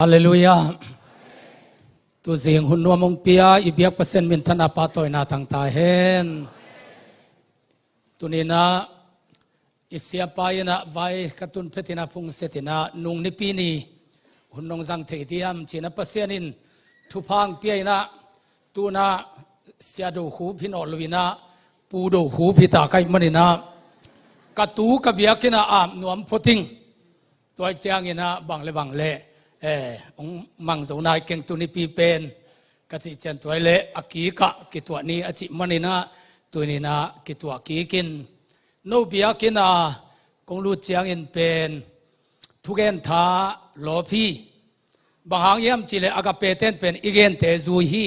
ฮาเลลูยาตุเสียงหุ่นนัวมงเปียอีเบียกเปอร์เซ็นต์มินธนาปาตอยนาทางตาเห็นตุนีนาอิเสียปายนาไว้กตุนเพตินาพุงเสตินานุงนิปีนีหุ่นนงจังเทียมจีนเปอร์เซ็นต์นินทุพังเปียนาตูนาเสียดูหูพินอลวินาปูดูหูพิตาไกมันนากตูกเบียกินาอามนวมพติงตัวเจียงอินาบังเลบังเลองมังโซนายเก่งตุนิปีเป็นกสิเจนตัวเลอกีกะกิตัวนี้อจิมันนาตัวนี้นะกิตัวกีกินโนเบียกินากงลูเจียงอินเป็นทุกเอ็นท้าโลพีบางหางยามจิเลอากาเปเตนเป็นอีเกนเตจูฮี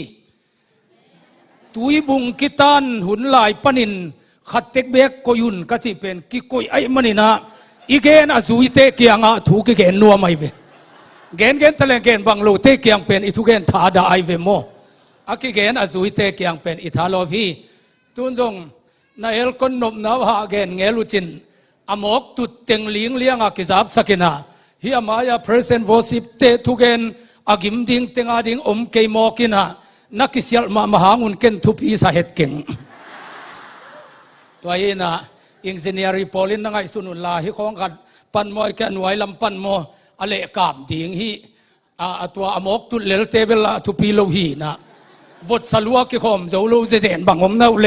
ตุยบุงกิตันหุ่นลายปนินขัดเตกเบกโกยุนกสิเป็นกิโกยไอมันนาอีเกนอจูยเตเกียงะถูกเกนนัวไม่เวเกนตะเลงเกนบังลูเตเกียงเป็นอิทุเกนทาดาไอเวโมอากิเกนอจุยเตเกียงเป็นอิทาโลพีตุนจงนาเอลคนนบนาวาเกนเงลุจินอมอกตุดเต็งลิงเลียงอากิจับสกินาฮิอามายาเพรสเซนต์วอสิบเตทุเกนอากิมดิงเต็งอาดิงเกยมอกินานักกิเซียลมหางุนเกนทุพีสาเหตุเก่งตัวเองนะอิงเซเนียรีพอลินนังไอสุนุลาฮิของกันปันมอยแกนไว้ลำปันโมอเลกาบดิ่งฮีตัวอมกตุเลลเตเบลทุปีโลหีนะวดสลัวกิคมจะรู้เจนบังอมนาเล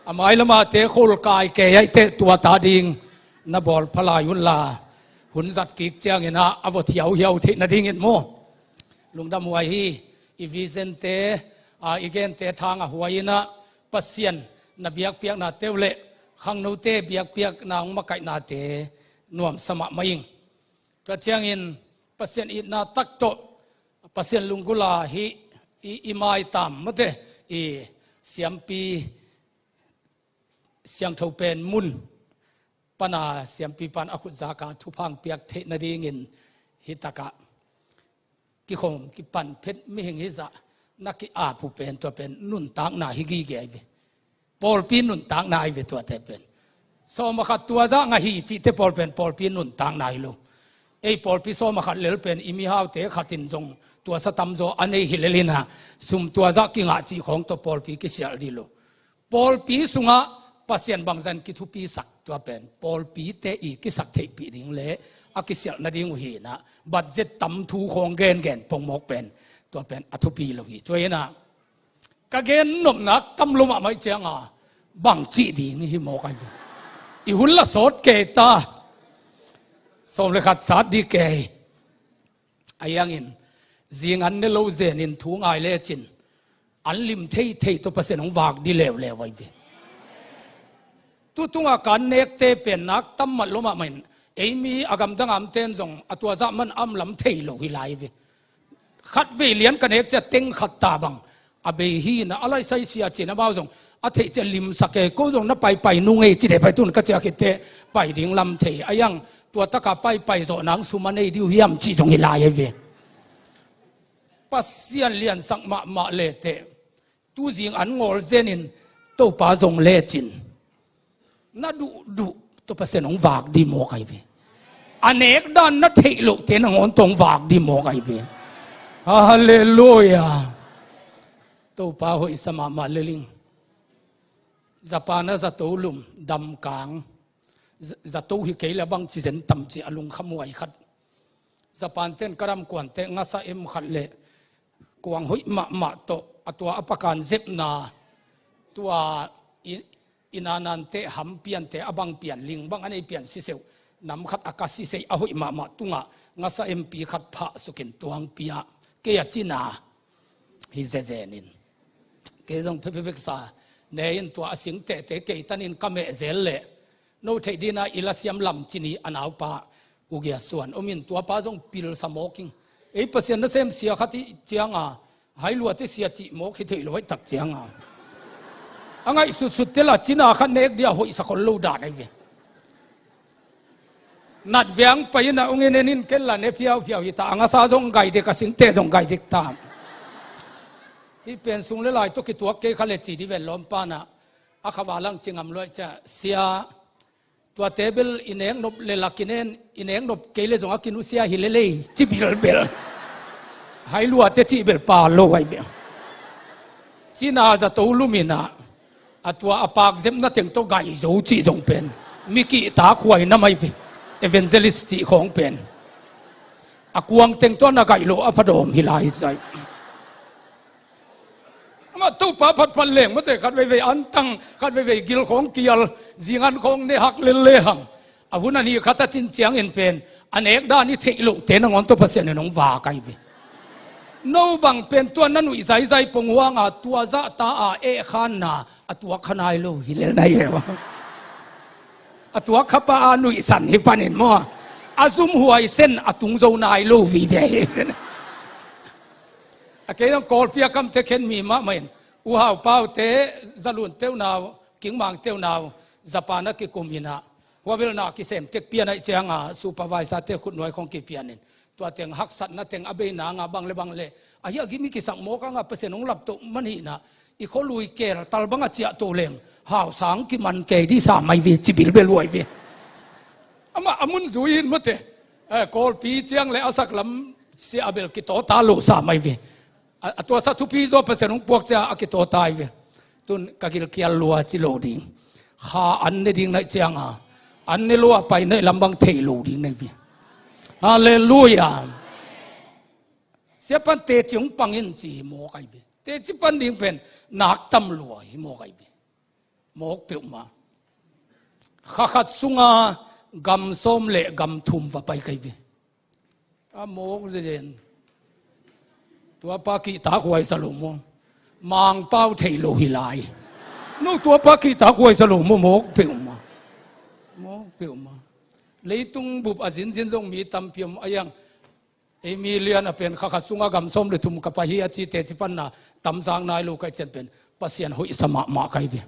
อามายละมาเตโคลกายแกยัยเตตัวตาดิ่งนบอลพลายุนลาหุ่นสัตกิกเจียงนะอวดเหี่ยวเทนดิ่งเงินโมลุงดำไว้ฮีอีวิเซนเตอีเกนเตทางหัวยินะปัสเซียนนเบียกเปียกนาเตวเลขังนูเตเบียกเปียกนางมะไก่นาเตนวมสมะมายิงตัวเชียงอินเปอร์เซ็นต์อินาตักโตเปอร์เซ็นต์ลุงกุลาฮิอิมายตามมะเตอีเสียมปีเสียงทูเป็นมุนปนาเสียมปีปันอคุจากาทุพังเปียกเทนดีงินฮิตากะกิคงกิปันเพชรมิหิงฮิซะนักกิอาผู้เป็นตัวเป็นนุ่นตางนาฮิกีเกยเวปอลปีนุ่นตางนาไอเวตัวเตเป็นสมขัดตัวจะงาฮีจิเตปอลเป็นปอลปีนุ่นตางนาไอลูไอ้ปอลพิโซมาขัดเลลเป็นอิมิฮาวเตขัดตินจงตัวสตัมโจอันนี้ฮิเลลินะสุมตัวจักกิงอาจีของตัวปอลปีกิเสียดีโลปอลปีสุงะปัสเซียนบางจันกิทุปีสักตัวเป็นปอลปีเตอีกิสักเทปีดิ่งเละอากิเสียนาดิ่งหีนะบัดเจ็ดตัมทูของเกนปงมกเป็นตัวเป็นอทุปีโลหีตัวเองนะกะเกนนมนักตำลุมะไม่เจียงบังจีดิ่งหิมอกกันอีหุ่นละสดเกตาสมเลขัดสัตดีเกยอายังอินจิงอันเนโลเซนินทุ่งไอเลจินอันลิมเทตัวเปอร์เซ็นต์ของวากดีเลวไว้เวตุ้งอาการเนกเตเป็นนักตั้มมัดลมะเหม็นเอมีอากำดังอัมเตนจงตัวจะมันอัมลำเทโลหิไลเวขัดเวเลียนกันเอกจะเต็งขัดตาบังอเบฮีนะอะไรใส่เสียจีนะบ้าจงอาเทจะลิมสักเกก็จงนับไปนุ่งเอจิเดไปตุนก็จะคิดเตไปดิ่งลำเทอายังตัวตะกาไปโซนังสุมาเนดิวเฮียมจีจงฮิลายเวปัสเซียนเลียนสังมาเลเตตูจิงอันงอลเจนินโตปาจงเลจินน่าดูตัวเปอร์เซ็นต์ของวากดีโมกไอเวอเนกด้านนัทเทโลเทนงอนตรงวากดีโมกไอเวฮาเลลูยาโตปาหอยสมาเลลิงจะปานะจะโตลุมดำกลางจะตู้หิเกลบังจีเซนตัมจีอลุงขมวยขัดจะปานเต้นกระดมกวนเตงาซาเอ็มขัดเละกวางหอยมาโตตัวอปการเจ็บนาตัวอินานันเตหำเปียนเตอบังเปียนลิงบังอันนี้เปียนสิเซวนำขัดอากาศสิเซอหอยมาตุงะงาซาเอ็มปีขัดพระสุกินตัวงเปียเกียจินาฮิเจเจนินเกจงเพเพกษาเนยินตัวสิงเตเกยตันินกเมเซลเล่โนเทดีนาอิลาเซียมลำจินีอันเอาปาอุเกียส่วนอมินตัวป้าจงปิลสมอกิงเอเปอร์เซ็นต์นั่นเซมเสียขัดที่เจียงให้ลัวที่เสียจิโมกิเทลอยตักเจียงอังไงสุดเทล่าจินาขันเนกเดียวหอยสักคนลูดาได้เวนัดเวียงไปนะองค์เนนินเกล่าเนเพียวฮิตาอังอาซาจงไก่เด็กสิงเตจงไก่เด็กตามที่เป็นสุงเลลายตุกิตัวเกขเลจีที่เวลล้อมปานะอาขวาลังจิงอำลอยจะเสียตัวเทเบิลอินเองนบเลลักกินเองอินเองนบเกลจงอากินุเสียฮิเลเลจิบิลเบล hai lua te chi bel pa lo ai ve sina za to lumina atwa apak zem na teng to gai zo chi dong pen miki ta khwai na mai ve evangelist chi khong pen akuang teng to na gai lo apadom hilai zai ma tu pa phat phan leng ma te khat ve an tang khat ve gil khong kial zingan khong ne hak le le hang ahun ani khata chin chiang en pen anek da ni thei lo te na ngon to pasien nong wa kai ve no bang pen to nanu zai zai pong wanga tua za ta a e khan na atua khanai lo hilel nai e wa atua khapa anu san hi panin mo azum huai sen atung zo nai lo vi ve akay ang call pia kam te ken mi ma main u hau pau te zalun teu naw king mang teu naw zapana ki kumina wabel na ki sem tek pia nai changa supervisor te khut noi khong ki pianin tua teng hak sat na teng abe na nga bang le aya gimi ki sang mo ka nga pasenong lap to mani na i kholui ker tal banga chia to leng hau sang ki man ke di sa mai vi chibil be luai ve ama amun zuin mate call pi chiang le asak lam si abel ki to ta lo sa mai ve atwa sa thupi zo pasenong puak cha akito tai ve tun kagil kial lua chi lo ding kha an ne ding nai chianga an ne lua pai nei lambang thei lo ding nei ve hallelujah siapan te chung pangin chi mo kai be te chi pan ding pen nak tam lua hi mo kai be mok pe ma khat sunga gam som le gam thum va pai kai be a mok zen tua pa ki ta khwai salomo mang pau thei lo hilai no tua pa ki ta khwai salomo mok pe ma leitung bup azin jin jong mi tam piam ayang emilian apen kha sunga gam som le thum ka pa hi achi te chipan na tam jang nai lo kai chen pen pasien hoi sama ma kai be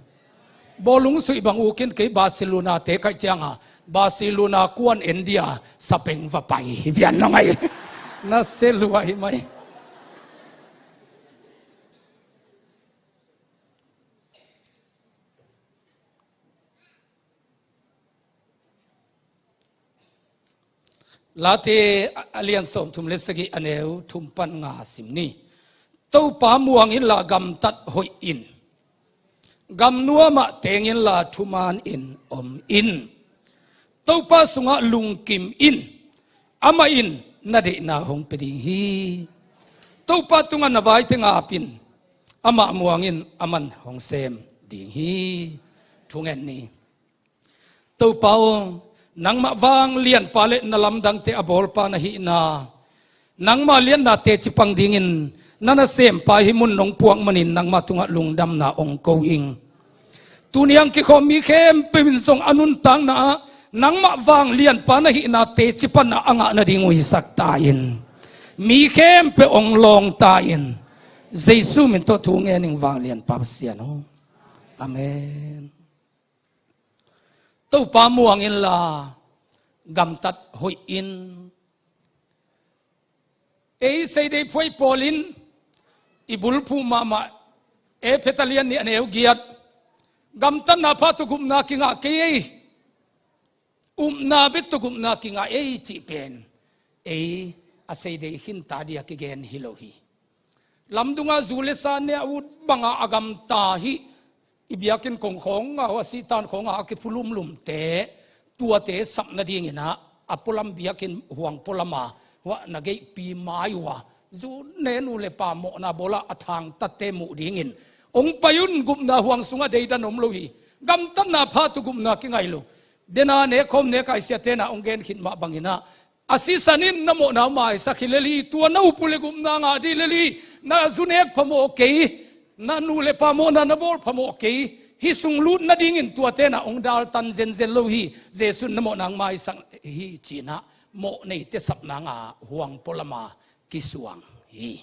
bolung sui bang ukin ke barcelona te kai changa barcelona kuan india sapeng va pai vian no ngai na selua hi mai late alian som thum lesagi aneu thum pan nga simni to pa muang in la gam tat hoi in gam nuama tengin la thuman in om in to pa sunga lung kim in ama in na de na hong pedi hi to pa tunga na vai tenga pin ama muang in aman hong sem ding hi thungen ni to pa nang ma wang lian pale na lamdang te abol pa na hi na nang ma lian na te chipang dingin nana sem pa hi mun nong puang manin nang ma tunga lungdam na ong ko ing tuniang ki khom mi khem pin song anun tang na nang ma wang lian pa na hi na te chipan na anga na dingui sak ta in mi khem pe ong long ta in jesu min to thu nge ning wang lian pa sia no amen to pa muang in la gam tat hoi in e sei dei phoi polin ibul phu mama e petalian ni aneu giat gam tan na pha tu gum na kinga ke na bit tu gum na kinga e chi pen e a sei dei hin ta dia ki gen hilohi lamdunga zulesan ne ud banga agam ta hi ibiakin kong khong nga wasi tan khong nga ki pulum lum te tua te sap na ding ina apulam biakin huang polama wa nagei pi maiwa zu nenu le pa mo na bola athang tatte mu dingin ong payun gup na huang sunga deidan omlohi gam tan na pha tu gup na ki ngai lo dena ne khom ne kai sia te na ongen khit ma bangina asisanin namo na mai sakhileli tua no pule gup na nga di leli na zunek phamo ke na nu le pa mo na bol phamo ke hi sung lut na dingin tua te na ong dal tan zen zen lo hi jesun namo nang mai sang hi china mo nei te sap na nga huang polama kisuang hi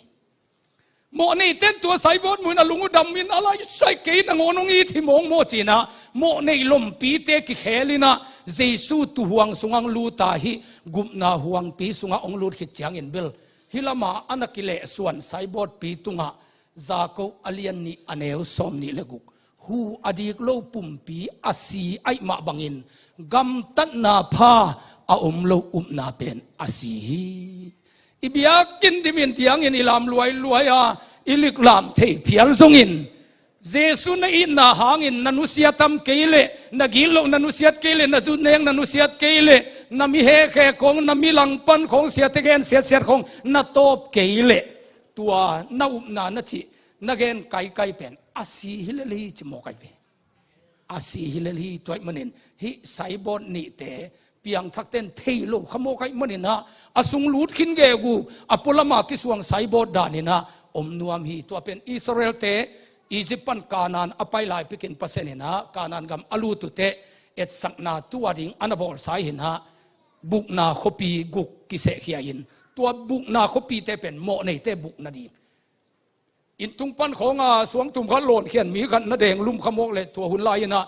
mo nei ten tua sai bot mu na lungu dam min ala sai ke na ngonong i thi mong mo china mo nei lom pi te ki khelina jesu tu huang sungang lu ta hi gup na huang pi sunga ong lut khit chiang in bil hilama anakile suan sai bot pi tunga zako alian ni aneu som ni leguk hu adik lo pumpi asi ai ma bangin gam tat na pha a lo na pen asi hi อิเบียกินดิมินเตียงอินอิลามรวยอิลิกลามเทเพียลซงอินเจสุนอินนาหางอินนันุเสียตัมเกเลนักิโลนันุเสียเกเลนัจุเนงนันุเสียเกเลนามิเฮแขของนามิลังปันของเสียตะเกนเสียของนาโตบเกเลตัวนาอุปนานาจินาเกนไกเป็นอาศีฮิเลลีจิโมไกเวอาศีฮิเลลีตัวมันเองฮิไซบอนนี่เตเปียงทักเต้นเทโลขโมไกมันนี่นะอาสุงลูดขินเกกูอปุลมากิสวงไซบอดดานี่นะอมนวมฮีตัวเป็นอิสราเอลเตอียิปต์ปันกานันอภัยลายพิกินปัสเซนินะกานันกำอลูตุเตเอ็ดสักนาตัวดิ่งอันบอลสายหินฮะบุกนาขปีกุกกิเสขียินตัวบุกนาขปีเตเป็นโมในเตบุกนาดีอินทุงปันของสวงตุ่มขันโลนเขียนมีกันนาเดงลุ่มขโมกเลยตัวหุ่นลายนะ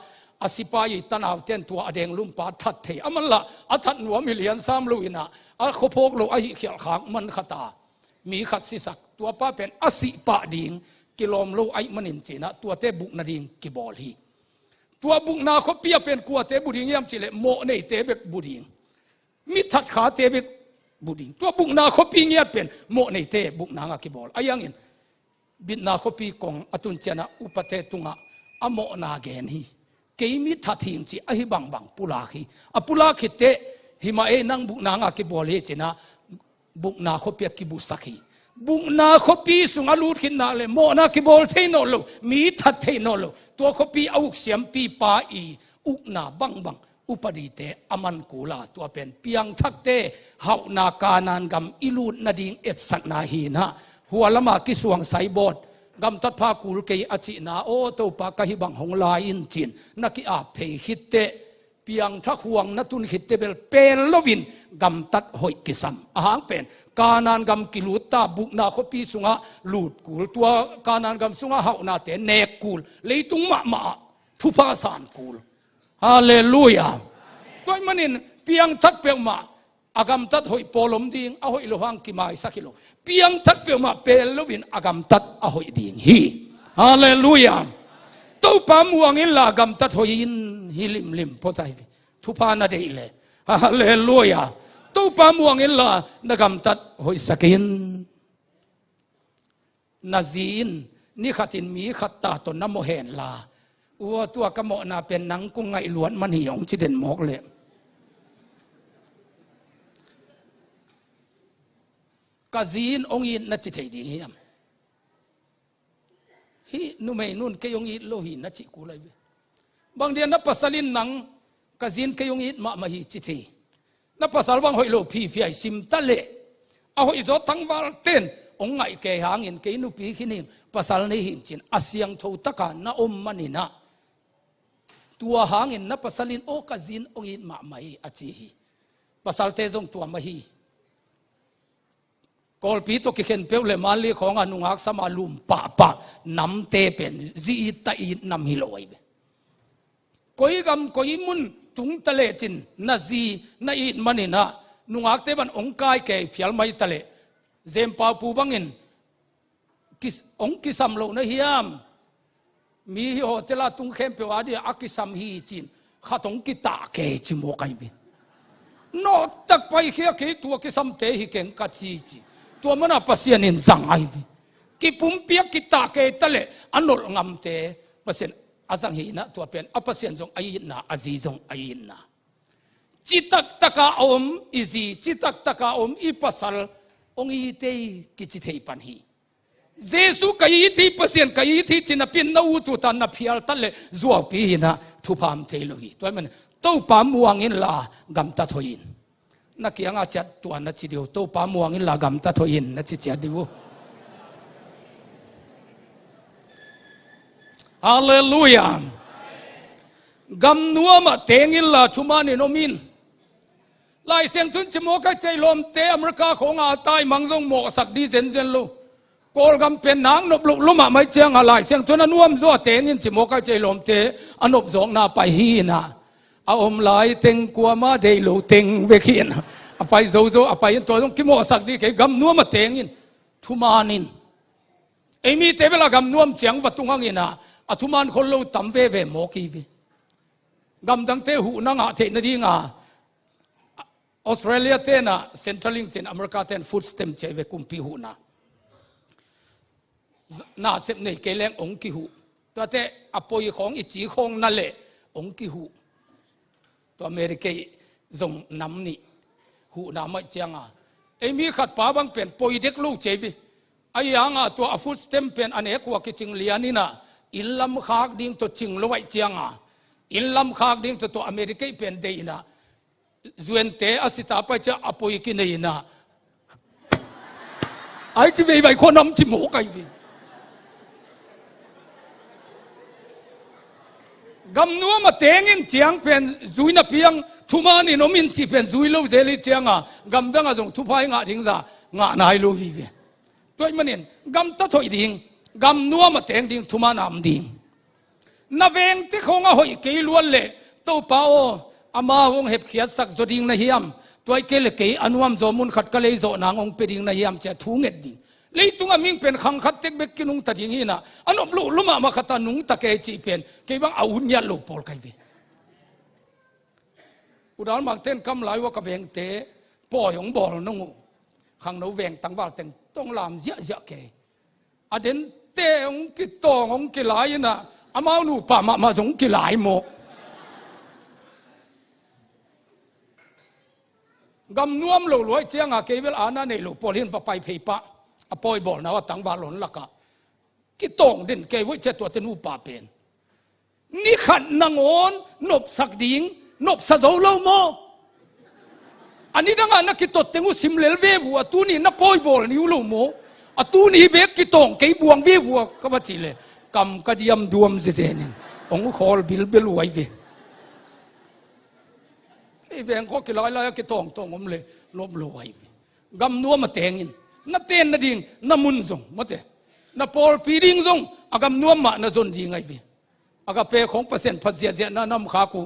อาศิปายตันเอาเต้นตัวอเดงลุ่มปาทัดเทอมันละอัทัดหัวมิเลียนซ้ำลุยนะขโพกโลไอเขียลขางมันขตามีขัดสิสักตัวป้าเป็นอาศิปาดิ่งกิโลมโลไอมันอินจีนะตัวเตบุกนาดิ่งกิบอลฮีตัวบุกนาขปีเป็นกัวเตบุดิ่งยามจิเลโมในเตเบกบุดิ่งมิทัดขาเตเบกบุดิ่งตัวบุกนาขปีเงียบเป็นโมในเตบุกนางกิบอลอายังอินบิดนาขปีกงอตุนเจนะอุปเทตุงะอโมนาเกนฮีเกมิทัดทิ้งจีอหิบังปุลาคีอปุลาคิเตหิมาเอนังบุกนางกิบอลเฮจินะบุกนาขปีกิบุสักฮีบุกนาขปีสุงอลูดขินนาเลโมนากิบอลเทโนโลมีทัดเทโนโลตัวขปีอาวุกเสียมปีปาอีอุกนาบังอุปดิเตอมันกูลาตัวเป็นเปียงทักเตเฮานากานันกำอิลูดนาดิงเอ็ดสักนาฮีนะหัวละมากิสวงไซบอดกำตัดพากูลเกยอจินาโอโตปากะหิบังหงลายอินจินนักอาเพหิตเตเปียงทักห่วงนัตุนหิตเตเบลเปลโลวินกำตัดหอยกิสัมอาหางเป็นกานันกำกิลูตาบุกนาขปีสุงะลูดกูลตัวกานันกำสุงะเฮานาเตเนกกูลเลยตุงมาทุพาสานกูลฮาเลลูยาตัวมันนี่เปียงทักเปียงมาอากำตัดหอยโปลมดิ่งอาหอยโลหังกิมาอิสักกิโลเปียงทักเปียงมาเปลโลวินอากำตัดอาหอยดิ่งฮีฮาเลลูยาตัวปามวงอินลากำตัดหอยอินฮิลิมพอใจทุพานาเดเลฮาเลลูยาตัวปามวงอินลานกำตัดหอยสักกินนาจีนนี่ขัดินมีขัดตาตนน้ำโมเห็นลาวัวตัวกระโมนาเป็นนังกุ้งไงล้วนมันเหี่ยวจิเด่นหมอกเลยกาจีนองอินนัจิเทดีเฮียมฮีนุเมนุนเกยองอินโลหินนัจิกูเลยบางเดือนนับภาษาลินนังกาจีนเกยองอินมาฮีจิเทนับภาษาบางหอยโลพีไอซิมตะเลเอาหอยจอทั้งวาลเต้นองไงเกยหางอินเกยนุปีขินิงภาษาในหินจินอาเซียงทูตะการนาอมมันนี่นะตัวหางอินนับภาษาลินโอกาจีนองอินมาฮีอจิฮีภาษาเตจงตัวมาฮีกอลปีโตกิเข็นเปลเลมาลีของอนุงักสมาลุมปะนำเตเป็นจีตาอีนำฮิโลยกอยกำกอยมุนตุงทะเลจินนาจีนาอีนมันนะนุงักเตบันองกายเกยพิลไม่ทะเลเซมปาปูบังอินกิสองกิสัมโลนะเฮียมมีโฮเทลาตุงเข้มเปวาดีอากิสัมฮีจินข้าตงกิตาเกยจิโมไกบินอตักไปเขียเกยตัวกิสัมเตหิเก่งกัจจีตัวมันอาเซียนินสังไอวิกิปุ่มเปียกิตาเกตเลอันนลงามเตเปอร์เซ็นต์อาสังหีนะตัวเป็นอัปเซียนจงไอนะอาจีจงไอนะจิตักตะกาอมอิจีจิตักตะกาอมอีปัสลองอีเตกิจิเทปันฮีเจสุกายที่เปอร์เซ็นต์กายที่จินเป็นนูตุตันนับพิลตันเลจัวปีนะทุพามเทลุยตัวมันตัวปามวงอินลากำตัดหอินนักเกียงอาจัดตัวนักจิเดียวตัวปามวงอินลากำตัดหอินนักจิจัดดิวฮาเลลูยากำนัวมาเตงอินลาชุมานิโนมินลายเสียงทุนจโมกใจลมเตอเมริกาของอาตายมังซงโมสักดีเซนเซนลูกอลกำเป็นนางนบลุกลุมาไม่เจียงอะไรเสียงทุนนัวมจัวเตงอินจโมกใจลมเตอนบจงนาไปฮีนะอาอมลายเต็งกัวมาเดลูเต็งเวขีนอภัยโซอภัยตัวต้องกิโมสักดีเกกำนัวมาเตงอินทุมานินไอมีเตเวลากำนัวมเจียงวัตุงังอินะอทุมานคนลูตั้มเวโมกีวีกำดังเตหูนังอาเทนดีงา ออสเตรเลียเตนะเซ็นทรัลลิงก์อเมริกาเตนฟู้ดสเต็มเจเวกุมปีหูนะน่าเสพในเกลงองกิหูตัวเตอปอยของอิจีของนั่นแหละองกิหูตัวอเมริกาจงนำนี่หูน้ำไม่เจียงไอ้มีขัดป้าบางเป็นปอยเด็กลูกเจวิไอ้ยังตัวฟู้ดสเต็มเป็นอันเอกว่ากิจิงเลียนี่นะอินลำคากดิ้งตัวจิงลอยเจียงอินลำคากดิ้งตัวอเมริกาเป็นเดียนะจวนเตอสิตาไปจะอปอยกินนี่นะไอ้ที่ไปไปคนน้ำจิโมกไอ้วิกำนัวมาเตงินเจียงเป็นจุยนับเพียงทุมานี่น้อมินจีเป็นจุยลูเจลิเจียงกำดังจงทุพายงาทิ้งซางานายลูวิเวตัวมันเนี่ยกำตัดถอยดิ่งกำนัวมาเตงดิ่งทุมานามดิ่งนาเวงที่เขาหอยเกล้วนเล่ตัวเปล่าอามาองเห็บเขียดสักจดิ่งในเฮียมตัวเกลเกอนุมจอมุนขัดกะเลยโจนางองเปดิ่งในเฮียมจะทุ่งเอ็ดดิ่งเลยตุงมิงเป็นขังขัดเต็กเบกกินุงตัดยิงหินะอันนั้นลุมามาขัดนุงตะเกจีเป็นเกี่ยงเอาหุ่นยันลูกปอลไกวีอุดรบางเต้นคำหลายว่ากับเวงเตะป่อยของบอลนุ่งขังนู้เวงตั้งว่าแต่งต้องลามเยอะเกอเดนเตะองกิโตองกิหลายนะอามาหนูป่ามาสงกิหลายโมกำนวมหลุลอยเจียงเกวิลอานาในหลุปอลินว่าไปเพย์ปะอปอยบอกนะว่าตั้งว่าหล่นละกะกิตงเด่นเกวิเจตัวเตนูป่าเป็นนี่ขันนางอนนบสักดิ่งนบสะโจเล่าโมอันนี้ดังนั้นกิตเตงูสิมเลลเววัวตูนี่นับปอยบอกนิวลูโมอตูนี่เบกกิตงเกยบวงเววัวก็ว่าจีเลยกำกระเดียมดวมเจนินองค์ขอลบิลเบลไว้เวไอ้แวงเขากิลอยลอยกิตงตงผมเลยลบลอยกำนัวมาเตงินนัเต้นนัดิ่งนัมุนซงมาเตนับพอลปีดิ่งซงอากำนัวมานัจนดิ่งไงเวอากาเปของเปอร์เซ็นต์พัดเสียเสียนั่นขากู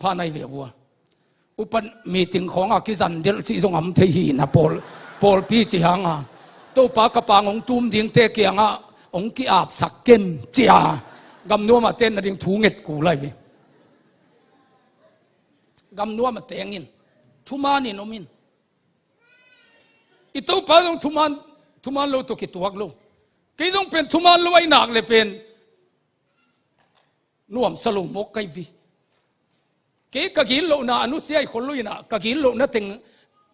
พาในเววัวอุปมีติงของอากิจันเดลที่ซงเทียนะพอลปีจีหังตัวปากกระปังองตุ้มดิ่งเตะเกียงองกีอาบสักเกนเจียกำนัวมาเต้นนัดิ่งถูเง็ดกูเลยเวกำนัวมาเตงินทุมานี่นมินอีตัวป้าต้องทุมานโลตัวกิตัวกโลกี่ต้องเป็นทุมานโลไอ้หนักเลยเป็นน่วมสลุมมกไกวีกี่กะกินโลน่ะอนุเสียคนลุยน่ะกะกินโลน่ะถึง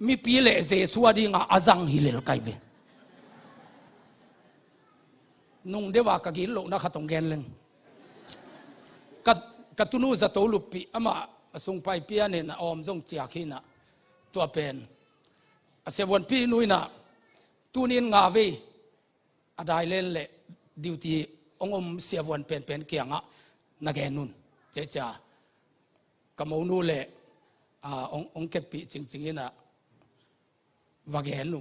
มีปีเล่เจสวดีงาอาจังฮิเลลไกวีนุ่งเดว่ากะกินโลน่ะขัดตรงแกนเลงกัตุนูจะโตลุปีอามาส่งไปเปียเนี่ยนะอมส่งเจียขีน่ะตัวเป็นเสวันพี่นุ้ยนะตูนินงาเวอได้เล่นเละดิวตีองเสียวันเป็นเกียงนักแกนุนเจ้ากำมูนูเละองเก็บปีจริงๆนะว่าแกนุ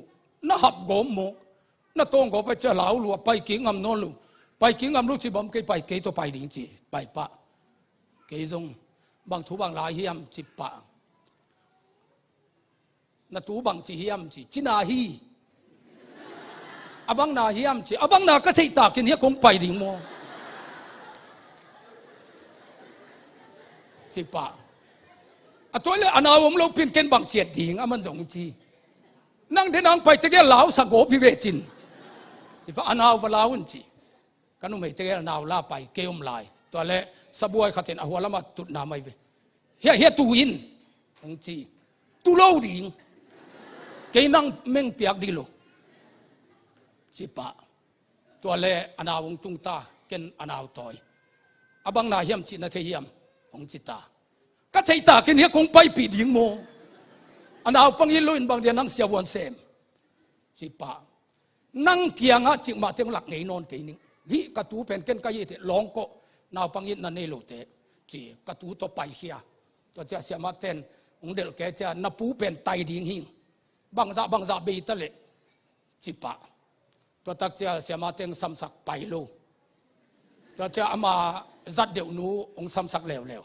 น่าหับกมโมน่าตรงก็ไปเจอเหลาลัวไปกิ้งอำนนลูไปกิ้งอำลูกจีบอมเกยไปเกยตัวไปดิ่งจีไปปะเกยจงบางทุบางลายเฮียมจิปะนาตูบางจีเฮียมจีจินาฮีอบังนาเฮียมจีอบังนาก็ที่ตากินเฮียคงไปดิ่งโมจิปะตัวเลยอนาวมเราเป็นเกณฑ์บางเฉียดดิ่งมันสงจีนั่งที่นั่งไปตะเกียเหลาสกอพิเวจินจิปะอนาวลาวุนจีกันนุ่มตะเกียนาวลาไปเกยมลายตัวเละสบวยขัดเห็นหัวละมาตุดน้ำไม่เวเฮียตูอินองจีตูเล่าดิ่งเกยนั่งเม่งเปียกดีโลจิปะตัวเละอนาวงตุงตาเกนอนาวตอยอบังนาเฮียมจินาเทียมองจิตาก็เทียตาเกนเฮียคงไปปีดิ่งโมอนาวปังยิลุนบางเดียนั่งเสียวันเซมจิปะนั่งเกียงจิมาเทียงหลักไงนอนเกยนิ่งฮิกระตูเป็นเกนกายเตลองก็นาวปังยินันเนโลเตจีกระตูตัวไปเฮียตัวจะเสียมาเต้นองเดลแกจะนับปูเป็นไตดิ่งหิงบางซาเบตะเลจิปะตัวตักจะเสียมาเต้นซ้ำสักไปโลตัวจะเอามาจัดเดี๋ยวนู้องซ้ำสักแล้ว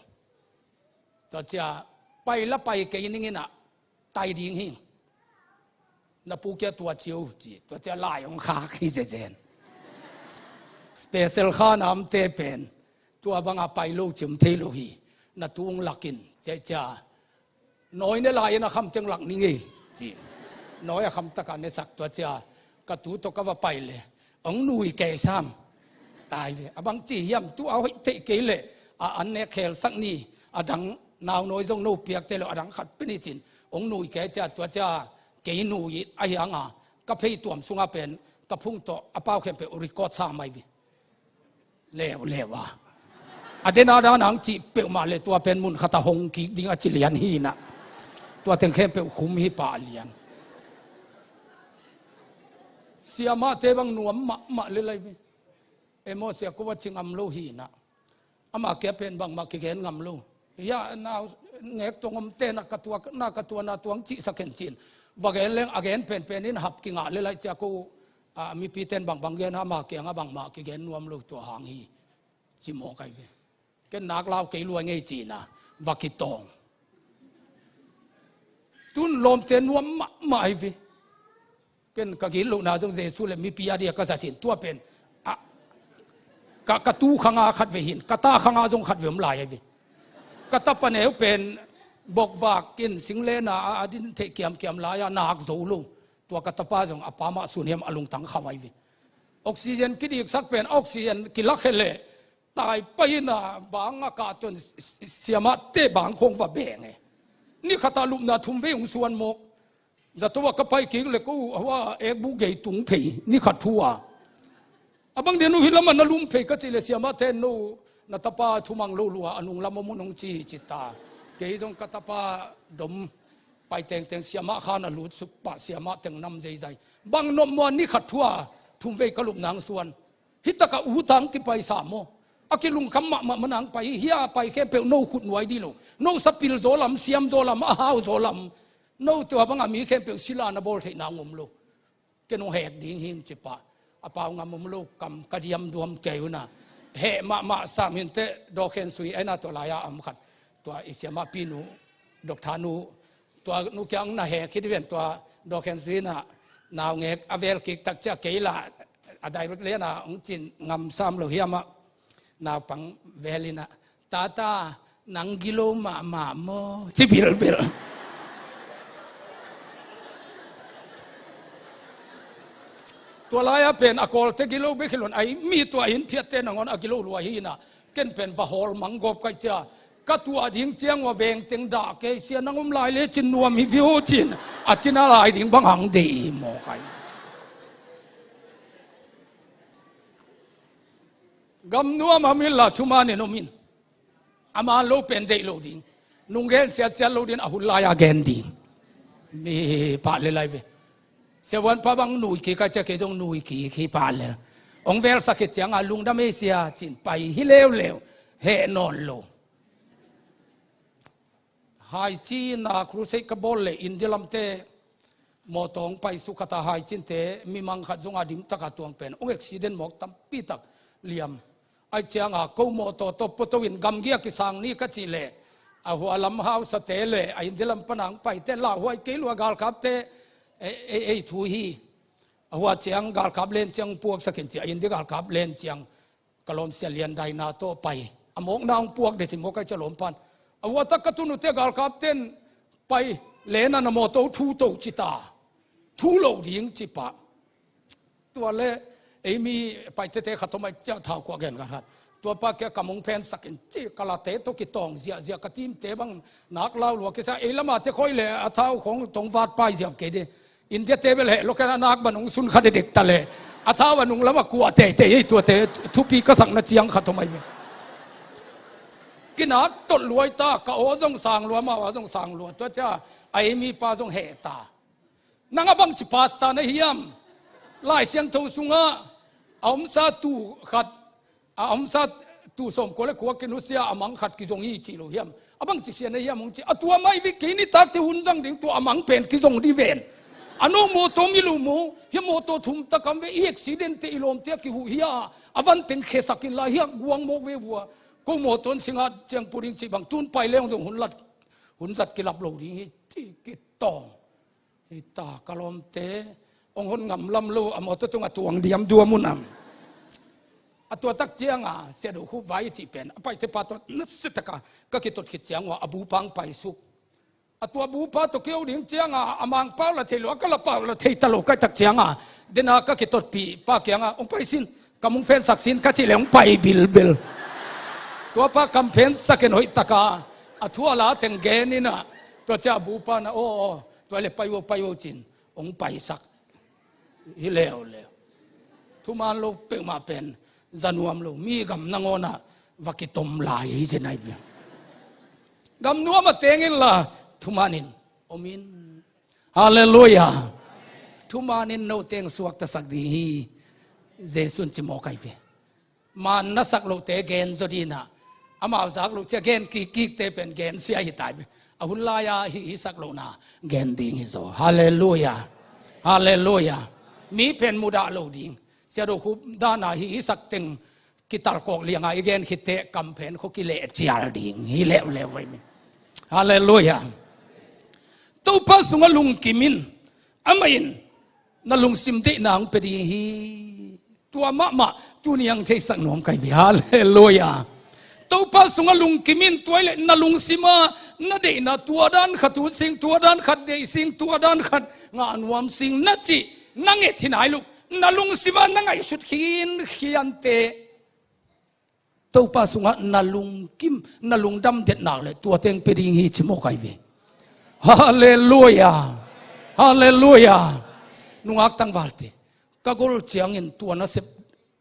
ตัวจะไปละไปเกยนิ่งน่ะไตดิ่งหิงนับปูแกตัวเชียวจีตัวจะลายองขาขี้เจนสเปเชียลข้าน้ำเตเป็นตัวบางไปโลจิมเทโลฮีนัตุงลักินเจ้า น้อยในลายนะคำจังหลักนี่ไงจีน้อยคำตะการในสักตัวจากระตูตกว่าไปเลยองหนุ่ยแก่ซ้ำตายเลยบางจีเยี่ยมตัวเอาเตะเกลเลยอันเนี้ยเคลสักนี่ดังนาวน้อยจงโนเปียกเตลอดังขัดเป็นจินองหนุ่ยแก่จะตัวจะเกยหนุ่ยไอ้ยังก็เพย์ตัวมสุงาเป็นก็พุ่งต่ออาเป้าเข้มไปอริกอดซ้ำไม่วิเลวว่ะอเดนาดานังจีเปียวมาเลยตัวเป็นมุนขตาหงกิดิงอจิเลียนฮีนะตัวเต็งเข้มเปียวคุมฮีปาเลียนเสียมาเทบังนวมมาเลยเอโมเสียก็ว่าจิงอัมโลฮีนะอามาเก็บเป็นบางมาเก็บงำโลยาหนาวเงกตรงอมเตนักตัวนาตัวงจิสักเข็นจีนว่าเกนเล่งอเกนเป็นนินหับกิงอะไรเลยจะกูมีปีเต็นบางเกนอามาเกียงบางมาเก็บนวมโลตัวหางฮีจิโมไกเวเกนนักเล่าเกลัวไงจีนะว่ากิตองตุนลมเตนนวมมาไอวิเกนกะกินลูกนาจงเจสุเลมีปียาเดียกษัตริย์ตัวเป็นกะตูขังอาขัดเวหินกะตาขังอาจงขัดเวมลายไอวิกะตาปะเนวเป็นบอกว่ากินสิงเลนาอดินเทเกียมลายนาคโซลูตัวกะตาปาจงอปามาสุเนียมอลุงตังขวายวิออกซิเจนกิดิกสักเป็นออกซิเจนกิลักเฮเลตายไปนะบางอากาศจนเสียมาเตบางคงว่าแบ่งไงนี่ขตาลุมนาทุ่มเวงส่วนมกจะตัวก็ไปกิงเลยก็ว่าเอกบุเกยตุงเพนี่ขัดทัวบางเดือนนู้หิลมันนลุมเพก็จิเลเสียมาเทนนูนัตปาทุมังลูลัวอนุงลำมุนงจีจิตาเกยจงกัตปาดมไปเต็งเสียมาขานลุสุปะเสียมาเต็งนำใจบางนมวันนี่ขัดทัวทุ่มเวกลุมนางส่วนฮิตกะอูตังที่ไปสามโมอากิลุงคำมันนังไปเฮียไปแค่เปลโนขุดไว้ดีโลโนสปิลโซลัมเสียมโซลัมอาฮาวโซลัมโนตัวบางมีแค่เปลศิลานาบอลที่นางมโลแกโนแหกดิ่งหินจิปะอาปางามมโลกำกระเดียมดวมเกวนะเฮมาสามินเตดอกเคนสุยไอนาตัวลายอัมขัดตัวอิเสียมาปีนูดอกธานูตัวนุกยังน่าแหกคิดเวียนตัวดอกเคนสุยนะนาวเงกอเวลกิกตักจะเกยละอะไรเลี้ยนะองจินงำซ้ำโลเฮียมานาปังเวลินะตานังกิโลมาโมจิบิลตัวลายเป็นอากอลเตกิโลเบกิโลนไอมีตัวหินเพียเตนงอนอกิโลลัวฮีนะเกินเป็นวะฮอลมังกบไกจ้ากตัวดิ่งเจียงว่าเวงเต็งดาเกเสียนังลายเลจินนัวมีวิวจินอาจินาลายดิ่งบังหังดีหมอไข่กำนัวมามิลลาทุมาเนโนมินอามาโลเป็นเดโลดิ่งนุงเกนเสียโลดิ่งอาหุลายาเกนดิ่งมีปาเลไลเวเสวันพะบังนุยกีก็จะเกจงนุยกีปาเลองเวลสักจังอาลุงดาเมเซียจินไปฮิเลวเฮนอนโลไฮจีนาครูเซกบอลเลอินเดียลัมเตมอตองไปสุขตาไฮจินเตมีมังขัดจงอาดิ่งตะกตวงเป็นองเอ็กซิเดนหมอกตัมปีตักเลียมไอเจียงอากูมอโตตปตวินกำเกียกิสังนี่ก็จีเลอาหัวลำหาวสเตเลไออินเดียลัมปนังไปเตลาหัวเกลัวกาลคับเตทูฮีหัวเจียงกาลคับเลนเจียงพวกสักเจียอินเดียกาลคับเลนเจียงกลมเสียเลียนไดนาโตไปอมกนางพวกเดติมกไอจะหลมปันหัวตะกตุนุเตกาลคับเต้นไปเลนันโมโตทูโตจิตาทูโลดิ่งจิปะตัวเลมีไปเตะขัดทำไมเจ้าท้าวกว่าเกินกันตัวป้าแกกำมงเพนสักจีกลาเตะตุกิตองเสียกระติมเตะบังนักเล่าหลวงกิซาละมาเตะค่อยเลยอาท้าวของตรงวาดไปเสียบเกดีอินเดียเตะไปเลยโลกนักบันงสุนขัดเด็กตะเลยอาท้าวบันงละมากลัวเตะตัวเตะทุปีก็สั่งนัดเจียงขัดทำไมกินนักตดรวยตากะโอจงสางรัวมาว่าจงสางรัวตัวจ้าไอมีป้าจงเหตานังบังจิปาสตาในเฮียมไล่เสียงทูสุงะอมซาตูขัดอมซาตูสมโกเลกัวกินุเสียอมังขัดกิจงฮีจิโลเฮียมบังจิเสียในเฮียมงจิตัวไม่วิกินิตักที่หุ่นจังดิ่งตัวอมังเป็นกิจงดีเวนอนุโมโตมิลูมูเฮียโมโตทุมตะคำเวอีกสิเดนเตอิลมเตียกิหูเฮียอวันเต็งเคสักินลาเฮียกวงโมเววัวกูโมตนสิงหาเจียงปุริงจิบังตุนไปเลี้ยงตรงหุ่นสัตกิลับโลดิ่งที่กิตองฮิตากะลมเตองหุ่นงำลำลูอมอตตงอตวงเดียมดัวมุนำตัวตักเจียงเสียดูคู่ไว้ที่เป็นไปเทปาตนึกสิตกะก็คิดตดคิดเจียงว่าอบูปังไปสุก ตัวบูปาตะเกียวดิ่งเจียงอมังเป้าละเทลวก็ละเป้าละเทตลกก็จักเจียงเดนาก็คิดตดปีป้าเกียงองไปสินกำมุงเพนศักดิ์สินก็จิเลงไปบิลตัวป้ากำเพนสักหน่อยตะกาทั่วละเต็งเกนี่นะตัวเจ้าบูปานะโอ้ตัวเลยไปโอจินองไปสักฮิเลวทุมานโลเปมาเป็นจันวมโลมีกำนงนะวักิตมลายเจนไอเวกำนัวมาเตงินละทุมานินอมินฮาเลลูยาทุมานินโนเตงสวกตะสักดีเจสุนจิโมไกเวมันนัสักโลเตเกนจดีนะอามาสักโลเจเกนกิเตเป็นเกนเสียหิตายเวอาหุลลายาหิสักโลนาเกนดิงฮิโซฮาเลลูยามีเป็นมุดาโลดิงเสียดูคุบดานาหิสักเต็งกิตาลกอกเลียงอีเกนคิเตกำเพนเขากิเลเจียลดิงฮิเลวไว้มิฮาเลลูยาตัวป้าสุงลุงกิมินอามาอินนั่ลุงซิมเตนางเปดีฮีตัวมะตัวนี้ยังใช้สักหน่วมไกวิฮาเลลูยาตัวป้าสุงลุงกิมินตัวเล็กนั่ลุงซิมานั่นเดน่ะตัวด้านขัดตัวสิงตัวด้านขัดเดสิงตัวด้านขัดงานวามสิงนั่นจีนั่งเอที่ไหนลูกนั่ลุงซิมานั่งไอสุดขีนเตตัวป้าสุงนั่ลุงกิมนั่ลุงดำเด็ดหนักเลยตัวเต็งเปดีฮีชิโมไกวิฮาเลลูยานุ่งอักตังวัลติกะกอลเจียงอินตัวนัส